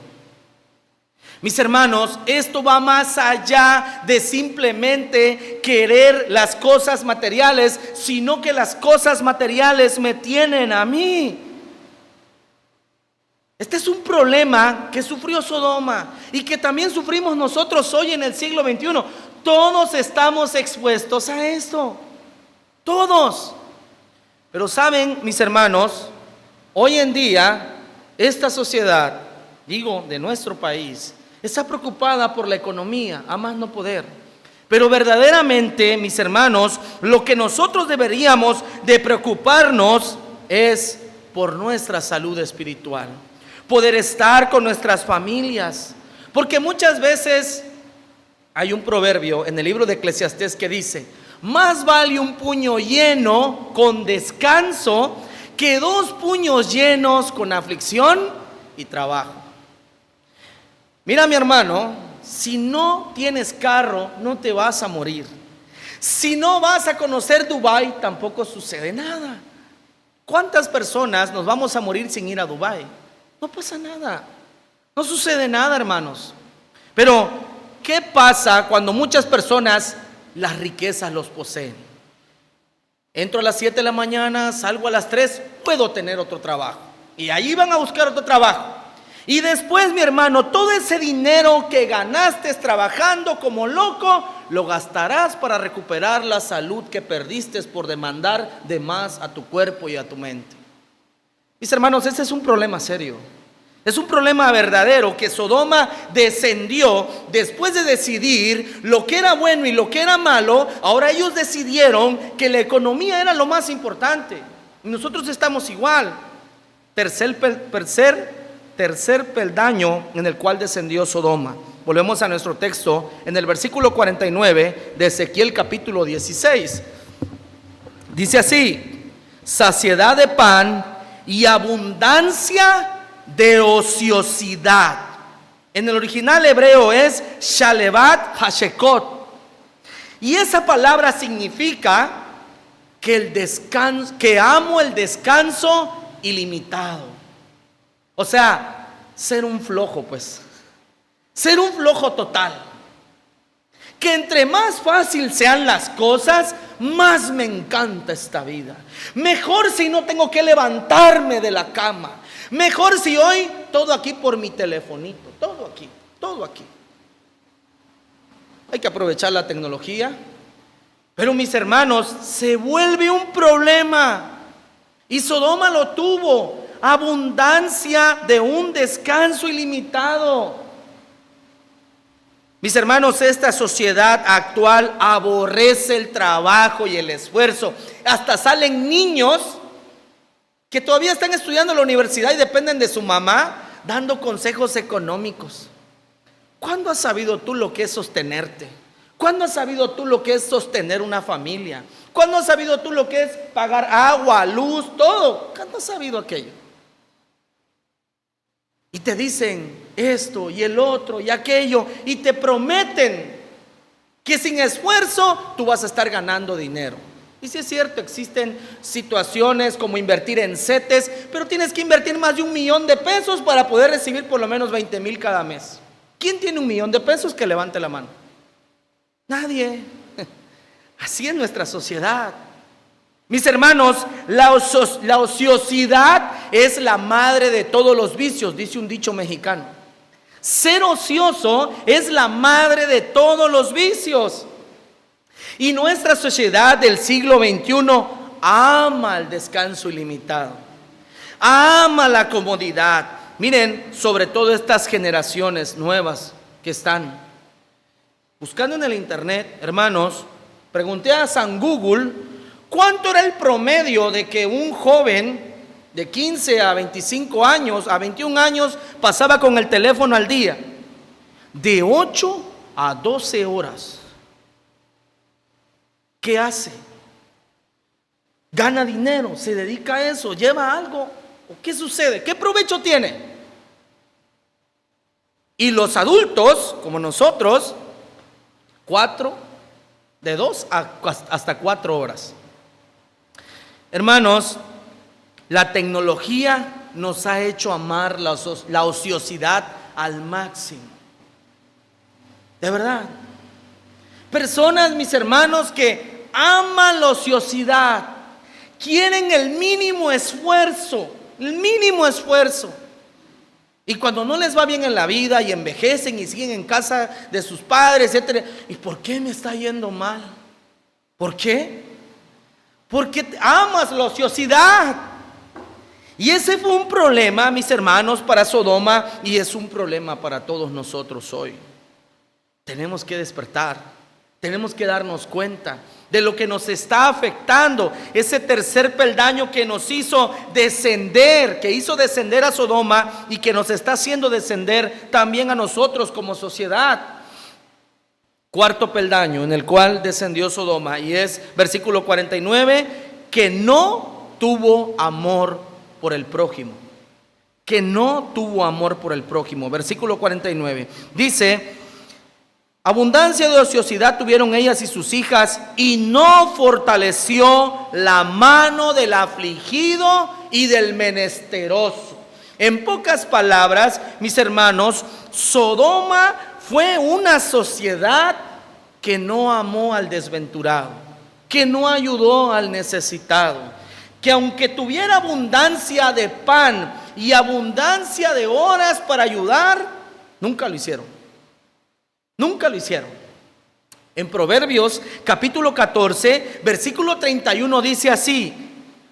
Mis hermanos, esto va más allá de simplemente querer las cosas materiales, sino que las cosas materiales me tienen a mí. Este es un problema que sufrió Sodoma y que también sufrimos nosotros hoy en el siglo XXI. Todos estamos expuestos a esto. Todos. Pero saben, mis hermanos, hoy en día esta sociedad, digo, de nuestro país, está preocupada por la economía, a más no poder. Pero verdaderamente, mis hermanos, lo que nosotros deberíamos de preocuparnos es por nuestra salud espiritual, poder estar con nuestras familias. Porque muchas veces hay un proverbio en el libro de Eclesiastés que dice: más vale un puño lleno con descanso que 2 puños llenos con aflicción y trabajo. Mira, mi hermano, si no tienes carro, no te vas a morir. Si no vas a conocer Dubái, tampoco sucede nada. ¿Cuántas personas nos vamos a morir sin ir a Dubái? No pasa nada. No sucede nada, hermanos. Pero, ¿qué pasa cuando muchas personas las riquezas los poseen? Entro a las 7 de la mañana, salgo a las 3, puedo tener otro trabajo. Y ahí van a buscar otro trabajo. Y después, mi hermano, todo ese dinero que ganaste trabajando como loco, lo gastarás para recuperar la salud que perdiste por demandar de más a tu cuerpo y a tu mente. Mis hermanos, este es un problema serio. Es un problema verdadero que Sodoma descendió después de decidir lo que era bueno y lo que era malo. Ahora ellos decidieron que la economía era lo más importante. Y nosotros estamos igual. Tercer peldaño en el cual descendió Sodoma. Volvemos a nuestro texto en el versículo 49 de Ezequiel capítulo 16. Dice así: saciedad de pan y abundancia de ociosidad. En el original hebreo es Shalevat Hashekot. Y esa palabra significa que el descanso, que amo el descanso ilimitado. O sea, ser un flojo, pues. Ser un flojo total. Que entre más fácil sean las cosas, más me encanta esta vida. Mejor si no tengo que levantarme de la cama. Mejor si hoy todo aquí por mi telefonito. Todo aquí, todo aquí. Hay que aprovechar la tecnología. Pero mis hermanos, se vuelve un problema. Y Sodoma lo tuvo. Abundancia de un descanso ilimitado. Mis hermanos, esta sociedad actual aborrece el trabajo y el esfuerzo. Hasta salen niños que todavía están estudiando en la universidad y dependen de su mamá, dando consejos económicos. ¿Cuándo has sabido tú lo que es sostenerte? ¿Cuándo has sabido tú lo que es sostener una familia? ¿Cuándo has sabido tú lo que es pagar agua, luz, todo? ¿Cuándo has sabido aquello? Y te dicen esto y el otro y aquello, y te prometen que sin esfuerzo tú vas a estar ganando dinero. Y sí es cierto, existen situaciones como invertir en CETES, pero tienes que invertir más de $1,000,000 para poder recibir por lo menos 20,000 cada mes. ¿Quién tiene $1,000,000? Que levante la mano. Nadie. Así es nuestra sociedad. Mis hermanos, la ociosidad es la madre de todos los vicios, dice un dicho mexicano. Ser ocioso es la madre de todos los vicios. Y nuestra sociedad del siglo XXI ama el descanso ilimitado, ama la comodidad. Miren, sobre todo estas generaciones nuevas que están buscando en el internet, hermanos, pregunté a San Google cuánto era el promedio de que un joven de 15 a 25 años, a 21 años, pasaba con el teléfono al día. De 8 a 12 horas. ¿Qué hace? ¿Gana dinero? ¿Se dedica a eso? ¿Lleva algo? ¿O qué sucede? ¿Qué provecho tiene? Y los adultos, como nosotros, de 2 hasta 4 horas. Hermanos, la tecnología nos ha hecho amar la ociosidad al máximo. De verdad. Personas, mis hermanos, que aman la ociosidad, quieren el mínimo esfuerzo. Y cuando no les va bien en la vida y envejecen y siguen en casa de sus padres, etc. ¿Y por qué me está yendo mal? ¿Por qué? Porque amas la ociosidad. Y ese fue un problema, mis hermanos, para Sodoma, y es un problema para todos nosotros hoy. Tenemos que despertar, tenemos que darnos cuenta de lo que nos está afectando, ese tercer peldaño que nos hizo descender, que hizo descender a Sodoma y que nos está haciendo descender también a nosotros como sociedad. Cuarto peldaño en el cual descendió Sodoma, y es versículo 49, que no tuvo amor por el prójimo. Que no tuvo amor por el prójimo. Versículo 49 dice: abundancia de ociosidad tuvieron ellas y sus hijas, y no fortaleció la mano del afligido y del menesteroso. En pocas palabras, mis hermanos, Sodoma fue una sociedad que no amó al desventurado, que no ayudó al necesitado, que aunque tuviera abundancia de pan y abundancia de horas para ayudar, nunca lo hicieron. Nunca lo hicieron. En Proverbios capítulo 14, versículo 31 dice así: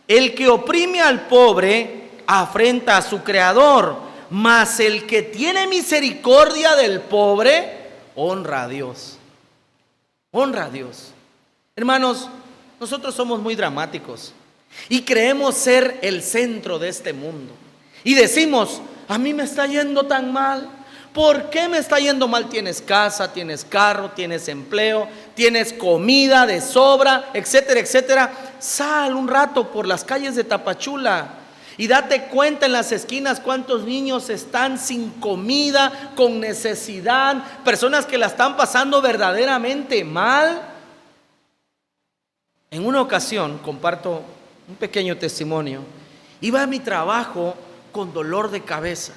el que oprime al pobre afrenta a su creador, mas el que tiene misericordia del pobre, honra a Dios. Honra a Dios. Hermanos, nosotros somos muy dramáticos y creemos ser el centro de este mundo. Y decimos, a mí me está yendo tan mal. ¿Por qué me está yendo mal? Tienes casa, tienes carro, tienes empleo, tienes comida de sobra, etcétera, etcétera. Sal un rato por las calles de Tapachula y date cuenta en las esquinas cuántos niños están sin comida, con necesidad, personas que la están pasando verdaderamente mal. En una ocasión, comparto un pequeño testimonio, iba a mi trabajo con dolor de cabeza.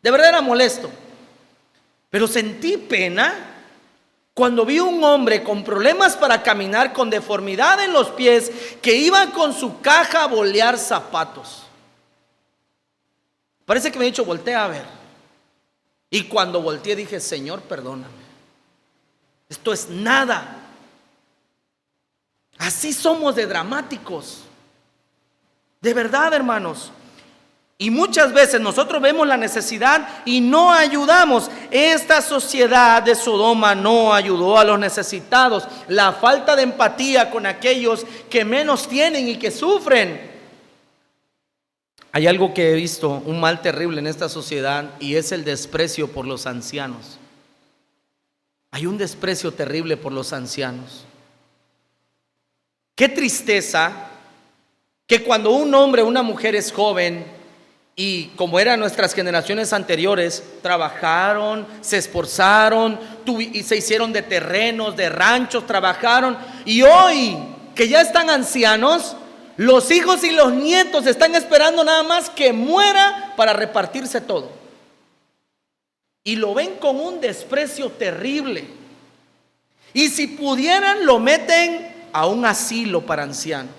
De verdad era molesto. Pero sentí pena cuando vi un hombre con problemas para caminar, con deformidad en los pies, que iba con su caja a bolear zapatos. Parece que me ha dicho, voltea a ver. Y cuando volteé dije, Señor, perdóname. Esto es nada. Así somos de dramáticos. De verdad, hermanos. Y muchas veces nosotros vemos la necesidad y no ayudamos. Esta sociedad de Sodoma no ayudó a los necesitados. La falta de empatía con aquellos que menos tienen y que sufren. Hay algo que he visto, un mal terrible en esta sociedad, y es el desprecio por los ancianos. Hay un desprecio terrible por los ancianos. Qué tristeza que cuando un hombre o una mujer es joven, y como eran nuestras generaciones anteriores, trabajaron, se esforzaron y se hicieron de terrenos, de ranchos, trabajaron. Y hoy que ya están ancianos, los hijos y los nietos están esperando nada más que muera para repartirse todo. Y lo ven con un desprecio terrible. Y si pudieran, lo meten a un asilo para ancianos.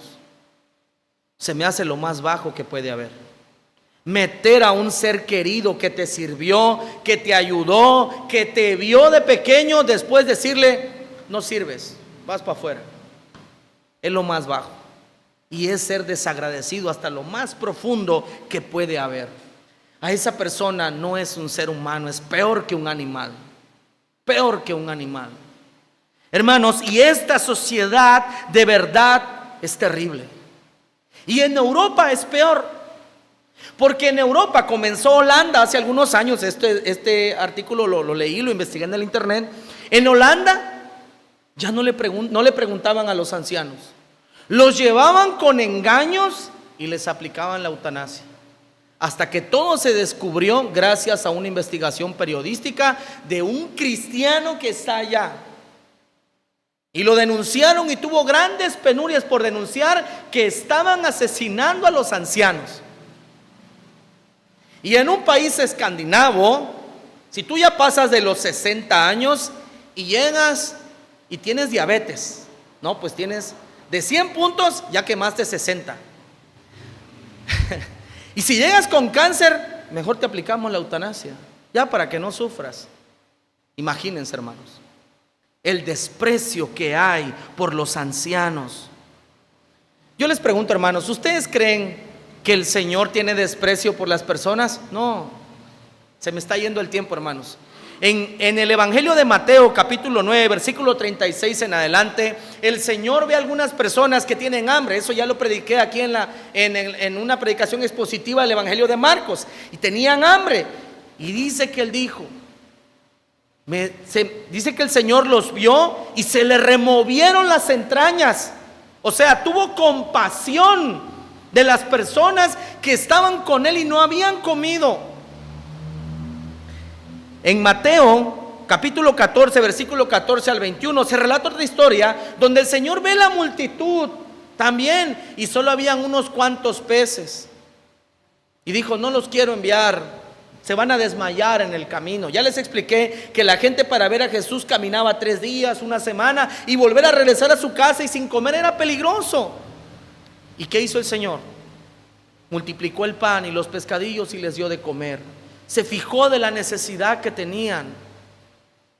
Se me hace lo más bajo que puede haber. Meter a un ser querido que te sirvió, que te ayudó, que te vio de pequeño, después decirle, no sirves, vas para afuera. Es lo más bajo. Y es ser desagradecido hasta lo más profundo que puede haber. A esa persona no es un ser humano, es peor que un animal. Peor que un animal. Hermanos, y esta sociedad de verdad es terrible. Y en Europa es peor. Porque en Europa comenzó Holanda hace algunos años. Este artículo lo leí, lo investigué en el internet. En Holanda ya no le preguntaban a los ancianos. Los llevaban con engaños y les aplicaban la eutanasia. Hasta que todo se descubrió gracias a una investigación periodística de un cristiano que está allá. Y lo denunciaron y tuvo grandes penurias por denunciar que estaban asesinando a los ancianos. Y en un país escandinavo, si tú ya pasas de los 60 años y llegas y tienes diabetes, no, pues tienes de 100 puntos, ya quemaste 60. Y si llegas con cáncer, mejor te aplicamos la eutanasia, ya para que no sufras. Imagínense, hermanos, el desprecio que hay por los ancianos. Yo les pregunto, hermanos, ¿ustedes creen que el Señor tiene desprecio por las personas? No, se me está yendo el tiempo, hermanos. En el Evangelio de Mateo, capítulo 9, versículo 36 en adelante, el Señor ve a algunas personas que tienen hambre. Eso ya lo prediqué aquí en una predicación expositiva del Evangelio de Marcos. Y tenían hambre. Y dice que Él dijo, dice que el Señor los vio y se le removieron las entrañas. O sea, tuvo compasión de las personas que estaban con Él y no habían comido. En Mateo capítulo 14, versículo 14 al 21, se relata otra historia donde el Señor ve la multitud también y solo habían unos cuantos peces. Y dijo, no los quiero enviar, se van a desmayar en el camino. Ya les expliqué que la gente para ver a Jesús caminaba 3 días, una semana, y volver a regresar a su casa y sin comer era peligroso. ¿Y qué hizo el Señor? Multiplicó el pan y los pescadillos y les dio de comer. Se fijó de la necesidad que tenían.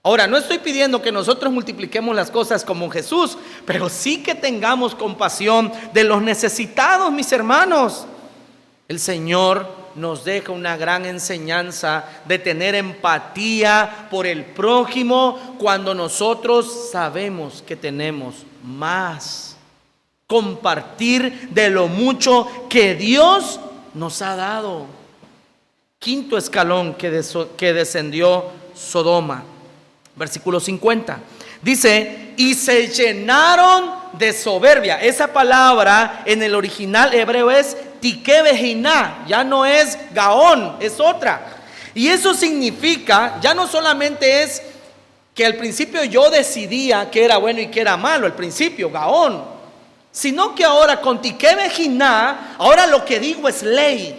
Ahora, no estoy pidiendo que nosotros multipliquemos las cosas como Jesús, pero sí que tengamos compasión de los necesitados, mis hermanos. El Señor nos deja una gran enseñanza de tener empatía por el prójimo cuando nosotros sabemos que tenemos más. Compartir de lo mucho que Dios nos ha dado. Quinto escalón que descendió Sodoma. Versículo 50. Dice, y se llenaron de soberbia. Esa palabra en el original hebreo es tikebejina, ya no es gaón, es otra. Y eso significa, ya no solamente es que al principio yo decidía qué era bueno y qué era malo, al principio, gaón, sino que ahora con tikebejina, ahora lo que digo es ley.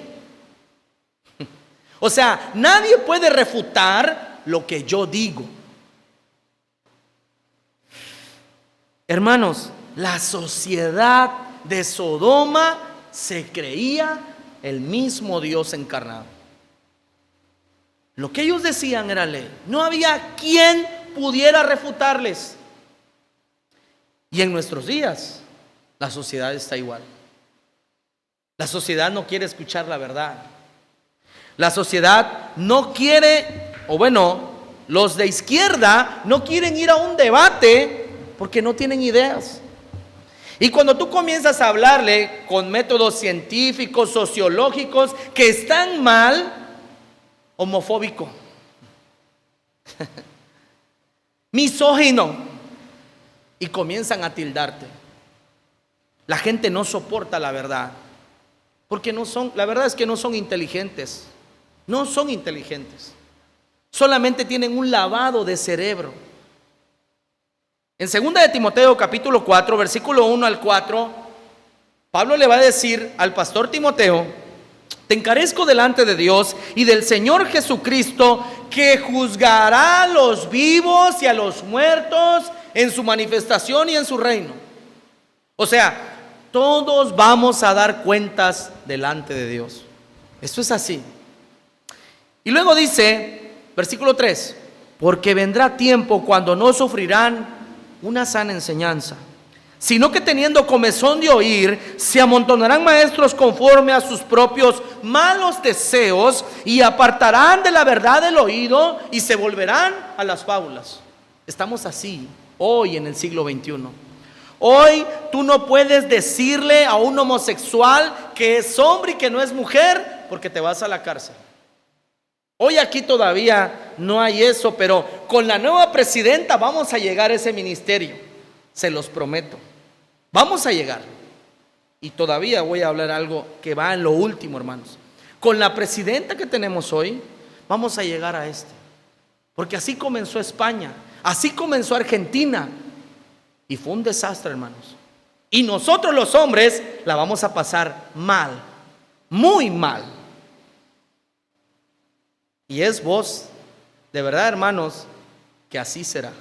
O sea, nadie puede refutar lo que yo digo. Hermanos, la sociedad de Sodoma se creía el mismo Dios encarnado. Lo que ellos decían era ley. No había quien pudiera refutarles. Y en nuestros días, la sociedad está igual. La sociedad no quiere escuchar la verdad. La sociedad no quiere, o bueno, los de izquierda no quieren ir a un debate porque no tienen ideas. Y cuando tú comienzas a hablarle con métodos científicos, sociológicos, que están mal, homofóbico, misógino, y comienzan a tildarte. La gente no soporta la verdad, porque la verdad es que no son inteligentes. No son inteligentes. Solamente tienen un lavado de cerebro. En 2 de Timoteo capítulo 4, versículo 1 al 4, Pablo le va a decir al pastor Timoteo: te encarezco delante de Dios y del Señor Jesucristo, que juzgará a los vivos y a los muertos en su manifestación y en su reino. O sea, todos vamos a dar cuentas delante de Dios. Esto es así. Y luego dice, versículo 3, porque vendrá tiempo cuando no sufrirán una sana enseñanza, sino que teniendo comezón de oír, se amontonarán maestros conforme a sus propios malos deseos, y apartarán de la verdad el oído y se volverán a las fábulas. Estamos así hoy en el siglo XXI. Hoy tú no puedes decirle a un homosexual que es hombre y que no es mujer, porque te vas a la cárcel. Hoy aquí todavía no hay eso, pero con la nueva presidenta vamos a llegar a ese ministerio, se los prometo. Vamos a llegar. Y todavía voy a hablar algo que va en lo último, hermanos. Con la presidenta que tenemos hoy, vamos a llegar a este. Porque así comenzó España, así comenzó Argentina. Y fue un desastre, hermanos. Y nosotros los hombres la vamos a pasar mal, muy mal. Y es voz, de verdad, hermanos, que así será,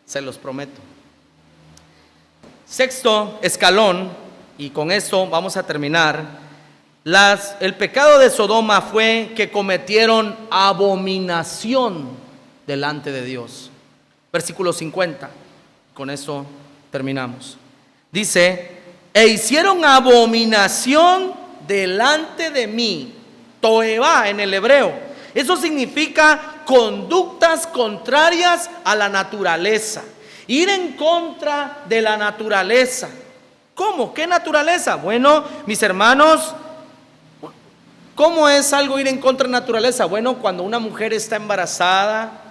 se los prometo. Sexto escalón, y con eso vamos a terminar. El pecado de Sodoma fue que cometieron abominación delante de Dios. Versículo 50, con eso terminamos. Dice, e hicieron abominación delante de mí. Toevá en el hebreo. Eso significa conductas contrarias a la naturaleza. Ir en contra de la naturaleza. ¿Cómo? ¿Qué naturaleza? Bueno, mis hermanos, ¿cómo es algo ir en contra de la naturaleza? Bueno, cuando una mujer está embarazada,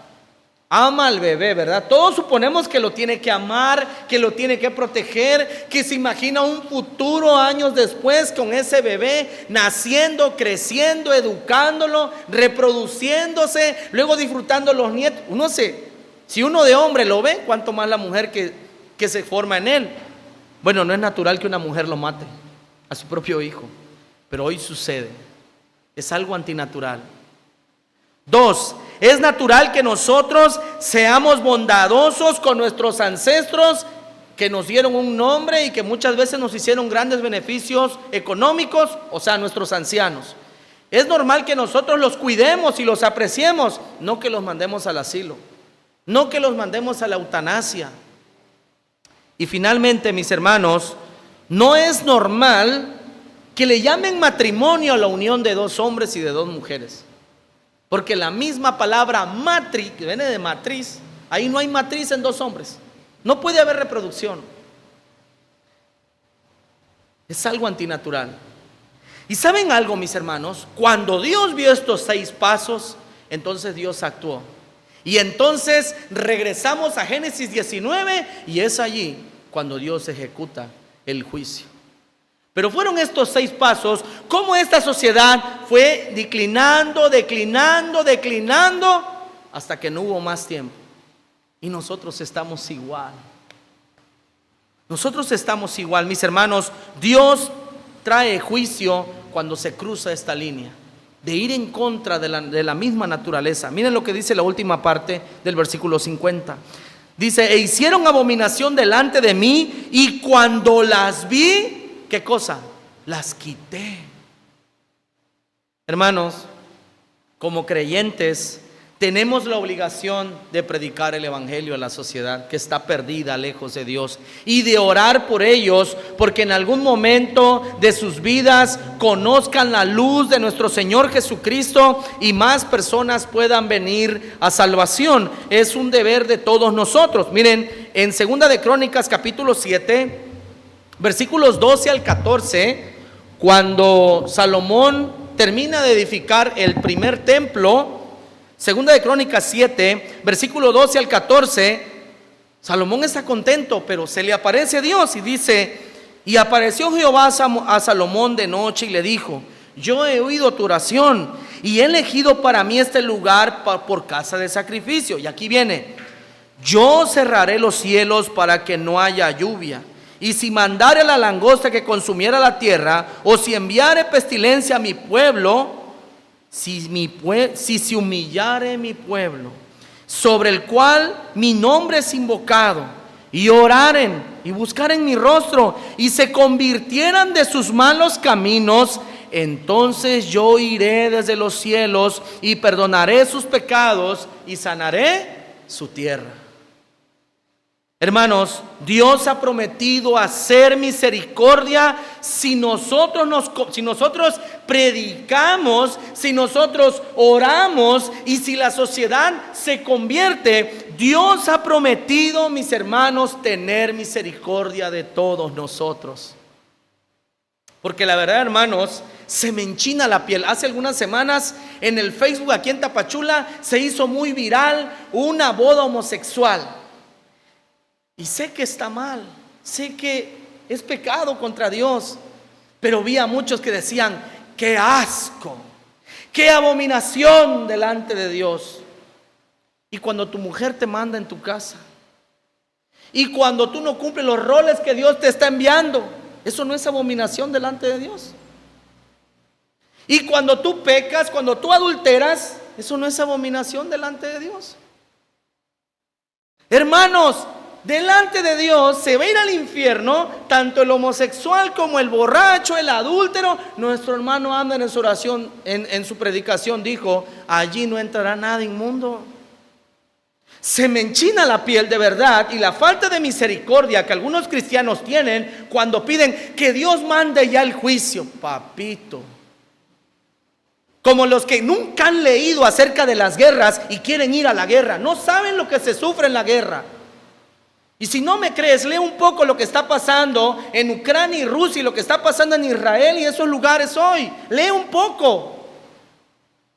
ama al bebé, ¿verdad? Todos suponemos que lo tiene que amar, que lo tiene que proteger, que se imagina un futuro años después con ese bebé naciendo, creciendo, educándolo, reproduciéndose, luego disfrutando los nietos. Si uno de hombre lo ve, cuánto más la mujer que se forma en él. Bueno, no es natural que una mujer lo mate a su propio hijo, pero hoy sucede. Es algo antinatural. 2, es natural que nosotros seamos bondadosos con nuestros ancestros que nos dieron un nombre y que muchas veces nos hicieron grandes beneficios económicos, o sea, nuestros ancianos. Es normal que nosotros los cuidemos y los apreciemos, no que los mandemos al asilo, no que los mandemos a la eutanasia. Y finalmente, mis hermanos, no es normal que le llamen matrimonio a la unión de dos hombres y de dos mujeres. Porque la misma palabra matri, que viene de matriz, ahí no hay matriz en dos hombres. No puede haber reproducción. Es algo antinatural. Y ¿saben algo, mis hermanos? Cuando Dios vio estos 6 pasos, entonces Dios actuó. Y entonces regresamos a Génesis 19 y es allí cuando Dios ejecuta el juicio. Pero fueron estos 6 pasos, cómo esta sociedad fue declinando, hasta que no hubo más tiempo. Y nosotros estamos igual. Nosotros estamos igual, mis hermanos. Dios trae juicio cuando se cruza esta línea de ir en contra de la misma naturaleza. Miren lo que dice la última parte del versículo 50. Dice: e hicieron abominación delante de mí, y cuando las vi, ¿qué cosa? Las quité. Hermanos, como creyentes, tenemos la obligación de predicar el evangelio a la sociedad que está perdida lejos de Dios, y de orar por ellos, porque en algún momento de sus vidas conozcan la luz de nuestro Señor Jesucristo y más personas puedan venir a salvación. Es un deber de todos nosotros. Miren, en 2 de Crónicas capítulo 7, versículos 12 al 14, cuando Salomón termina de edificar el primer templo, 2 de Crónicas 7, versículo 12 al 14, Salomón está contento, pero se le aparece Dios y dice: y apareció Jehová a Salomón de noche y le dijo: yo he oído tu oración y he elegido para mí este lugar por casa de sacrificio. Y aquí viene: yo cerraré los cielos para que no haya lluvia, y si mandare la langosta que consumiera la tierra, o si enviare pestilencia a mi pueblo, si se humillare mi pueblo, sobre el cual mi nombre es invocado, y oraren y buscaren mi rostro, y se convirtieran de sus malos caminos, entonces yo iré desde los cielos y perdonaré sus pecados y sanaré su tierra. Hermanos, Dios ha prometido hacer misericordia si nosotros predicamos, si nosotros oramos y si la sociedad se convierte. Dios ha prometido, mis hermanos, tener misericordia de todos nosotros. Porque la verdad, hermanos, se me enchina la piel. Hace algunas semanas en el Facebook aquí en Tapachula se hizo muy viral una boda homosexual. Y sé que está mal, sé que es pecado contra Dios, pero vi a muchos que decían: ¡qué asco! ¡Qué abominación delante de Dios! Y cuando tu mujer te manda en tu casa, y cuando tú no cumples los roles que Dios te está enviando, ¿eso no es abominación delante de Dios? Y cuando tú pecas, cuando tú adulteras, ¿eso no es abominación delante de Dios? Hermanos, delante de Dios se va a ir al infierno tanto el homosexual como el borracho, el adúltero. Nuestro hermano anda en su oración, en su predicación dijo: allí no entrará nada inmundo. Se me enchina la piel de verdad, y la falta de misericordia que algunos cristianos tienen cuando piden que Dios mande ya el juicio. Papito, como los que nunca han leído acerca de las guerras y quieren ir a la guerra, no saben lo que se sufre en la guerra. Y si no me crees, lee un poco lo que está pasando en Ucrania y Rusia, y lo que está pasando en Israel y esos lugares hoy. Lee un poco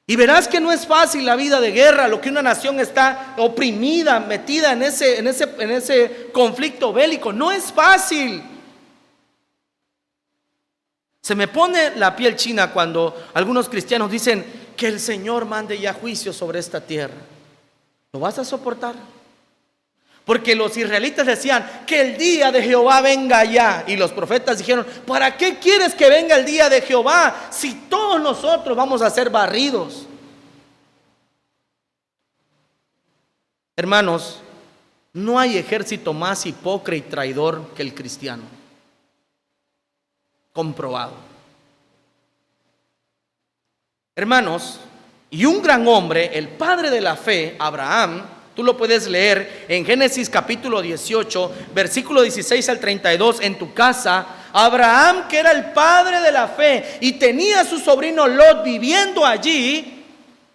y verás que no es fácil la vida de guerra, lo que una nación está oprimida, metida en ese conflicto bélico. No es fácil. Se me pone la piel china cuando algunos cristianos dicen que el Señor mande ya juicio sobre esta tierra. ¿Lo vas a soportar? Porque los israelitas decían: que el día de Jehová venga ya. Y los profetas dijeron: ¿para qué quieres que venga el día de Jehová si todos nosotros vamos a ser barridos? Hermanos, no hay ejército más hipócrita y traidor que el cristiano. Comprobado. Hermanos, y un gran hombre, el padre de la fe, Abraham, tú lo puedes leer en Génesis capítulo 18, versículo 16 al 32, en tu casa. Abraham, que era el padre de la fe y tenía a su sobrino Lot viviendo allí,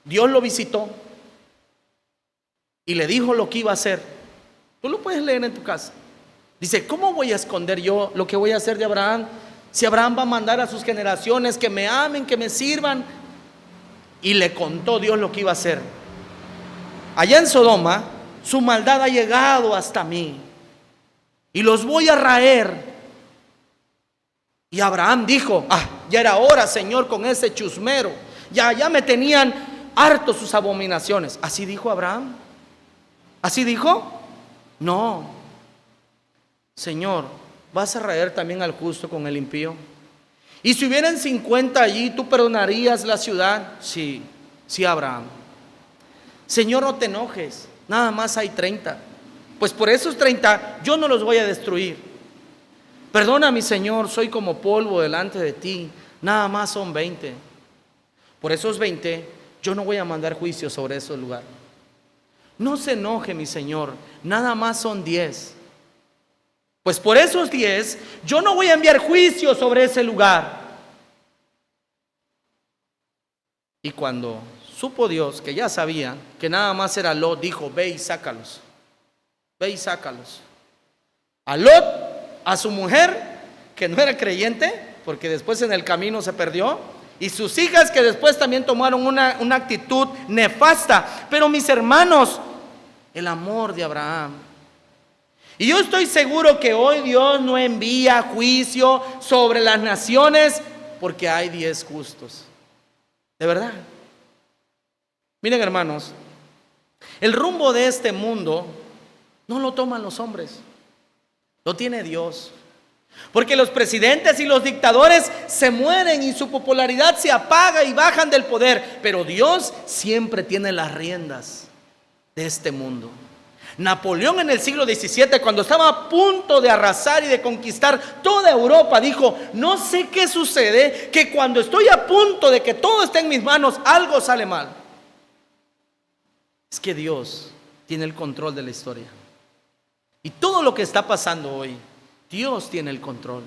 Dios lo visitó y le dijo lo que iba a hacer. Tú lo puedes leer en tu casa. Dice, ¿cómo voy a esconder yo lo que voy a hacer de Abraham? Si Abraham va a mandar a sus generaciones que me amen, que me sirvan. Y le contó Dios lo que iba a hacer. Allá en Sodoma, su maldad ha llegado hasta mí y los voy a raer. Y Abraham dijo, ya era hora, Señor, con ese chusmero. Ya me tenían harto sus abominaciones. ¿Así dijo Abraham? ¿Así dijo? No. Señor, ¿vas a raer también al justo con el impío? Y si hubieran 50 allí, ¿tú perdonarías la ciudad? Sí, Abraham. Señor, no te enojes, nada más hay 30. Pues por esos 30 yo no los voy a destruir. Perdona, mi Señor, soy como polvo delante de ti, nada más son 20. Por esos 20 yo no voy a mandar juicio sobre ese lugar. No se enoje, mi Señor, nada más son 10. Pues por esos 10 yo no voy a enviar juicio sobre ese lugar. Y cuando supo Dios que ya sabía que nada más era Lot, dijo, ve y sácalos. Ve y sácalos. A Lot, a su mujer, que no era creyente, porque después en el camino se perdió, y sus hijas que después también tomaron una actitud nefasta. Pero mis hermanos, el amor de Abraham. Y yo estoy seguro que hoy Dios no envía juicio sobre las naciones porque hay 10 justos. De verdad. Miren, hermanos, el rumbo de este mundo no lo toman los hombres, lo tiene Dios. Porque los presidentes y los dictadores se mueren y su popularidad se apaga y bajan del poder. Pero Dios siempre tiene las riendas de este mundo. Napoleón en el siglo XVII, cuando estaba a punto de arrasar y de conquistar toda Europa, dijo, no sé qué sucede, que cuando estoy a punto de que todo esté en mis manos, algo sale mal. Es que Dios tiene el control de la historia. Y todo lo que está pasando hoy, Dios tiene el control.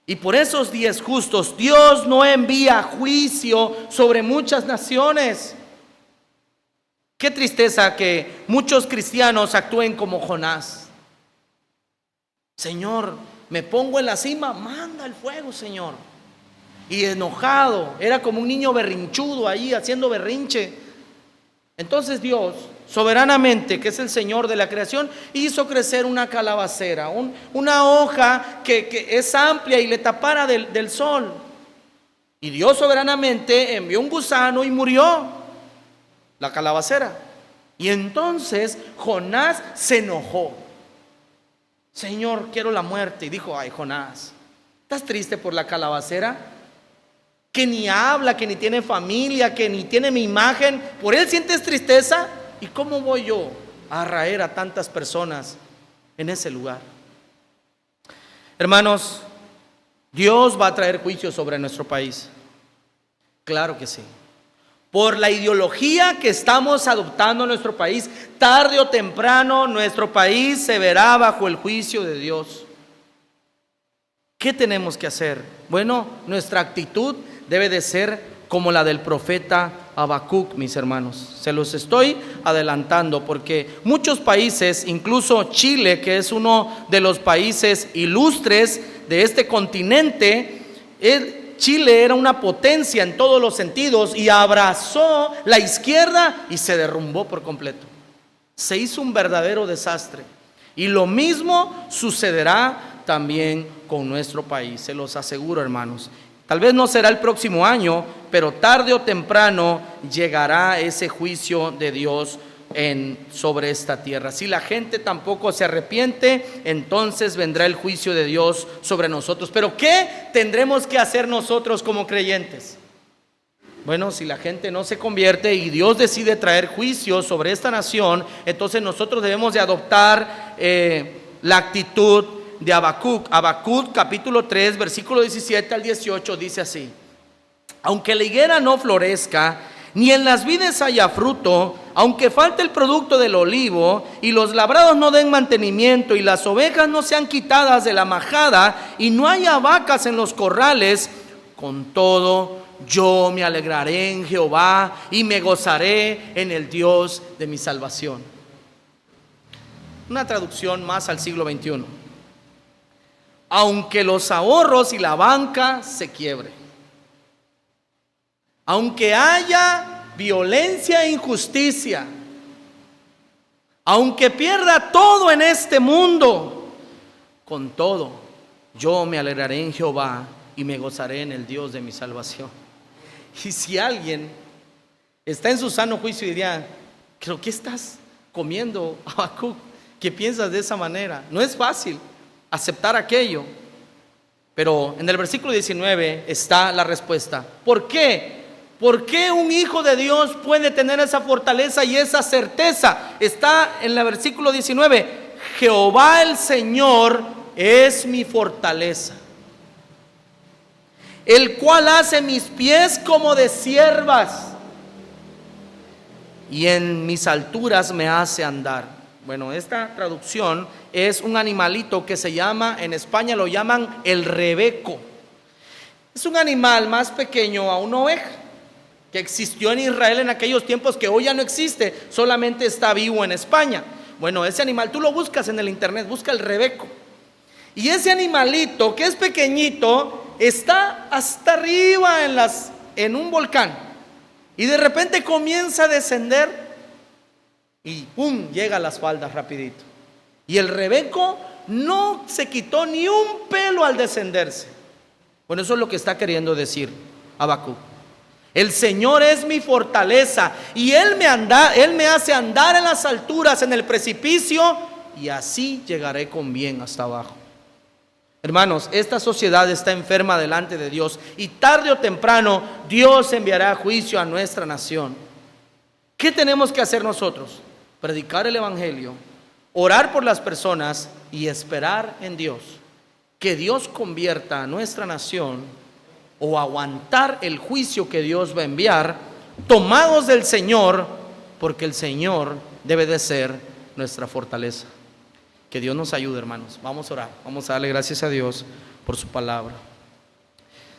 Y por esos 10 justos, Dios no envía juicio sobre muchas naciones. Qué tristeza que muchos cristianos actúen como Jonás. Señor, me pongo en la cima, manda el fuego, Señor. Y enojado, era como un niño berrinchudo ahí haciendo berrinche. Entonces Dios, soberanamente, que es el Señor de la creación, hizo crecer una calabacera, una hoja que es amplia y le tapara del sol. Y Dios soberanamente envió un gusano y murió la calabacera. Y entonces Jonás se enojó. Señor, quiero la muerte. Y dijo, ay, Jonás, ¿estás triste por la calabacera? Que ni habla, que ni tiene familia, que ni tiene mi imagen. ¿Por él sientes tristeza? ¿Y cómo voy yo a raer a tantas personas en ese lugar? Hermanos, Dios va a traer juicio sobre nuestro país. Claro que sí. Por la ideología que estamos adoptando en nuestro país, tarde o temprano nuestro país se verá bajo el juicio de Dios. ¿Qué tenemos que hacer? Bueno, nuestra actitud debe de ser como la del profeta Habacuc, mis hermanos. Se los estoy adelantando porque muchos países, incluso Chile, que es uno de los países ilustres de este continente, Chile era una potencia en todos los sentidos y abrazó la izquierda y se derrumbó por completo. Se hizo un verdadero desastre. Y lo mismo sucederá también con nuestro país, se los aseguro, hermanos. Tal vez no será el próximo año, pero tarde o temprano llegará ese juicio de Dios sobre esta tierra. Si la gente tampoco se arrepiente, entonces vendrá el juicio de Dios sobre nosotros. Pero ¿qué tendremos que hacer nosotros como creyentes? Bueno, si la gente no se convierte y Dios decide traer juicio sobre esta nación, entonces nosotros debemos de adoptar la actitud de Habacuc. Habacuc capítulo 3 versículo 17 al 18 dice así: aunque la higuera no florezca, ni en las vides haya fruto, aunque falte el producto del olivo, y los labrados no den mantenimiento, y las ovejas no sean quitadas de la majada, y no haya vacas en los corrales, con todo yo me alegraré en Jehová, y me gozaré en el Dios de mi salvación. Una traducción más al siglo XXI. Aunque los ahorros y la banca se quiebre, aunque haya violencia e injusticia, aunque pierda todo en este mundo, con todo yo me alegraré en Jehová y me gozaré en el Dios de mi salvación. Y si alguien está en su sano juicio y diría, ¿pero qué estás comiendo, Habacuc? ¿Qué piensas de esa manera? No es fácil aceptar aquello, pero en el versículo 19 está la respuesta. ¿Por qué? ¿Por qué un hijo de Dios puede tener esa fortaleza y esa certeza? Está en el versículo 19. Jehová el Señor es mi fortaleza, el cual hace mis pies como de ciervas, y en mis alturas me hace andar. Bueno, esta traducción es un animalito que se llama, en España lo llaman el rebeco. Es un animal más pequeño a una oveja, que existió en Israel en aquellos tiempos, que hoy ya no existe, solamente está vivo en España. Bueno, ese animal, tú lo buscas en el internet, busca el rebeco. Y ese animalito, que es pequeñito, está hasta arriba en un volcán, y de repente comienza a descender, y ¡pum!, llega a las faldas rapidito. Y el rebeco no se quitó ni un pelo al descenderse. Bueno, eso es lo que está queriendo decir Habacuc. El Señor es mi fortaleza, y Él me hace andar en las alturas, en el precipicio, y así llegaré con bien hasta abajo. Hermanos, esta sociedad está enferma delante de Dios, y tarde o temprano Dios enviará juicio a nuestra nación. ¿Qué tenemos que hacer nosotros? Predicar el evangelio, orar por las personas y esperar en Dios, que Dios convierta a nuestra nación, o aguantar el juicio que Dios va a enviar, tomados del Señor, porque el Señor debe de ser nuestra fortaleza. Que Dios nos ayude, hermanos. Vamos a orar, vamos a darle gracias a Dios por su palabra.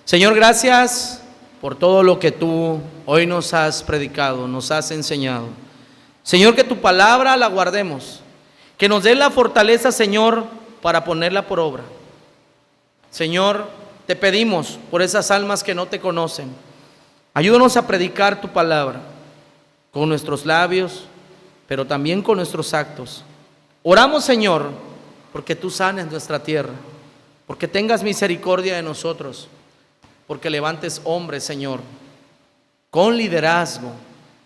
Señor, gracias por todo lo que tú hoy nos has predicado, nos has enseñado. Señor, que tu palabra la guardemos, que nos dé la fortaleza, Señor, para ponerla por obra. Señor, te pedimos por esas almas que no te conocen, ayúdanos a predicar tu palabra con nuestros labios, pero también con nuestros actos. Oramos, Señor, porque tú sanes nuestra tierra, porque tengas misericordia de nosotros, porque levantes hombres, Señor, con liderazgo,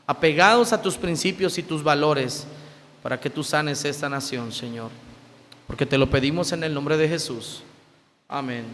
apegados a tus principios y tus valores, para que tú sanes esta nación, Señor, porque te lo pedimos en el nombre de Jesús. Amén.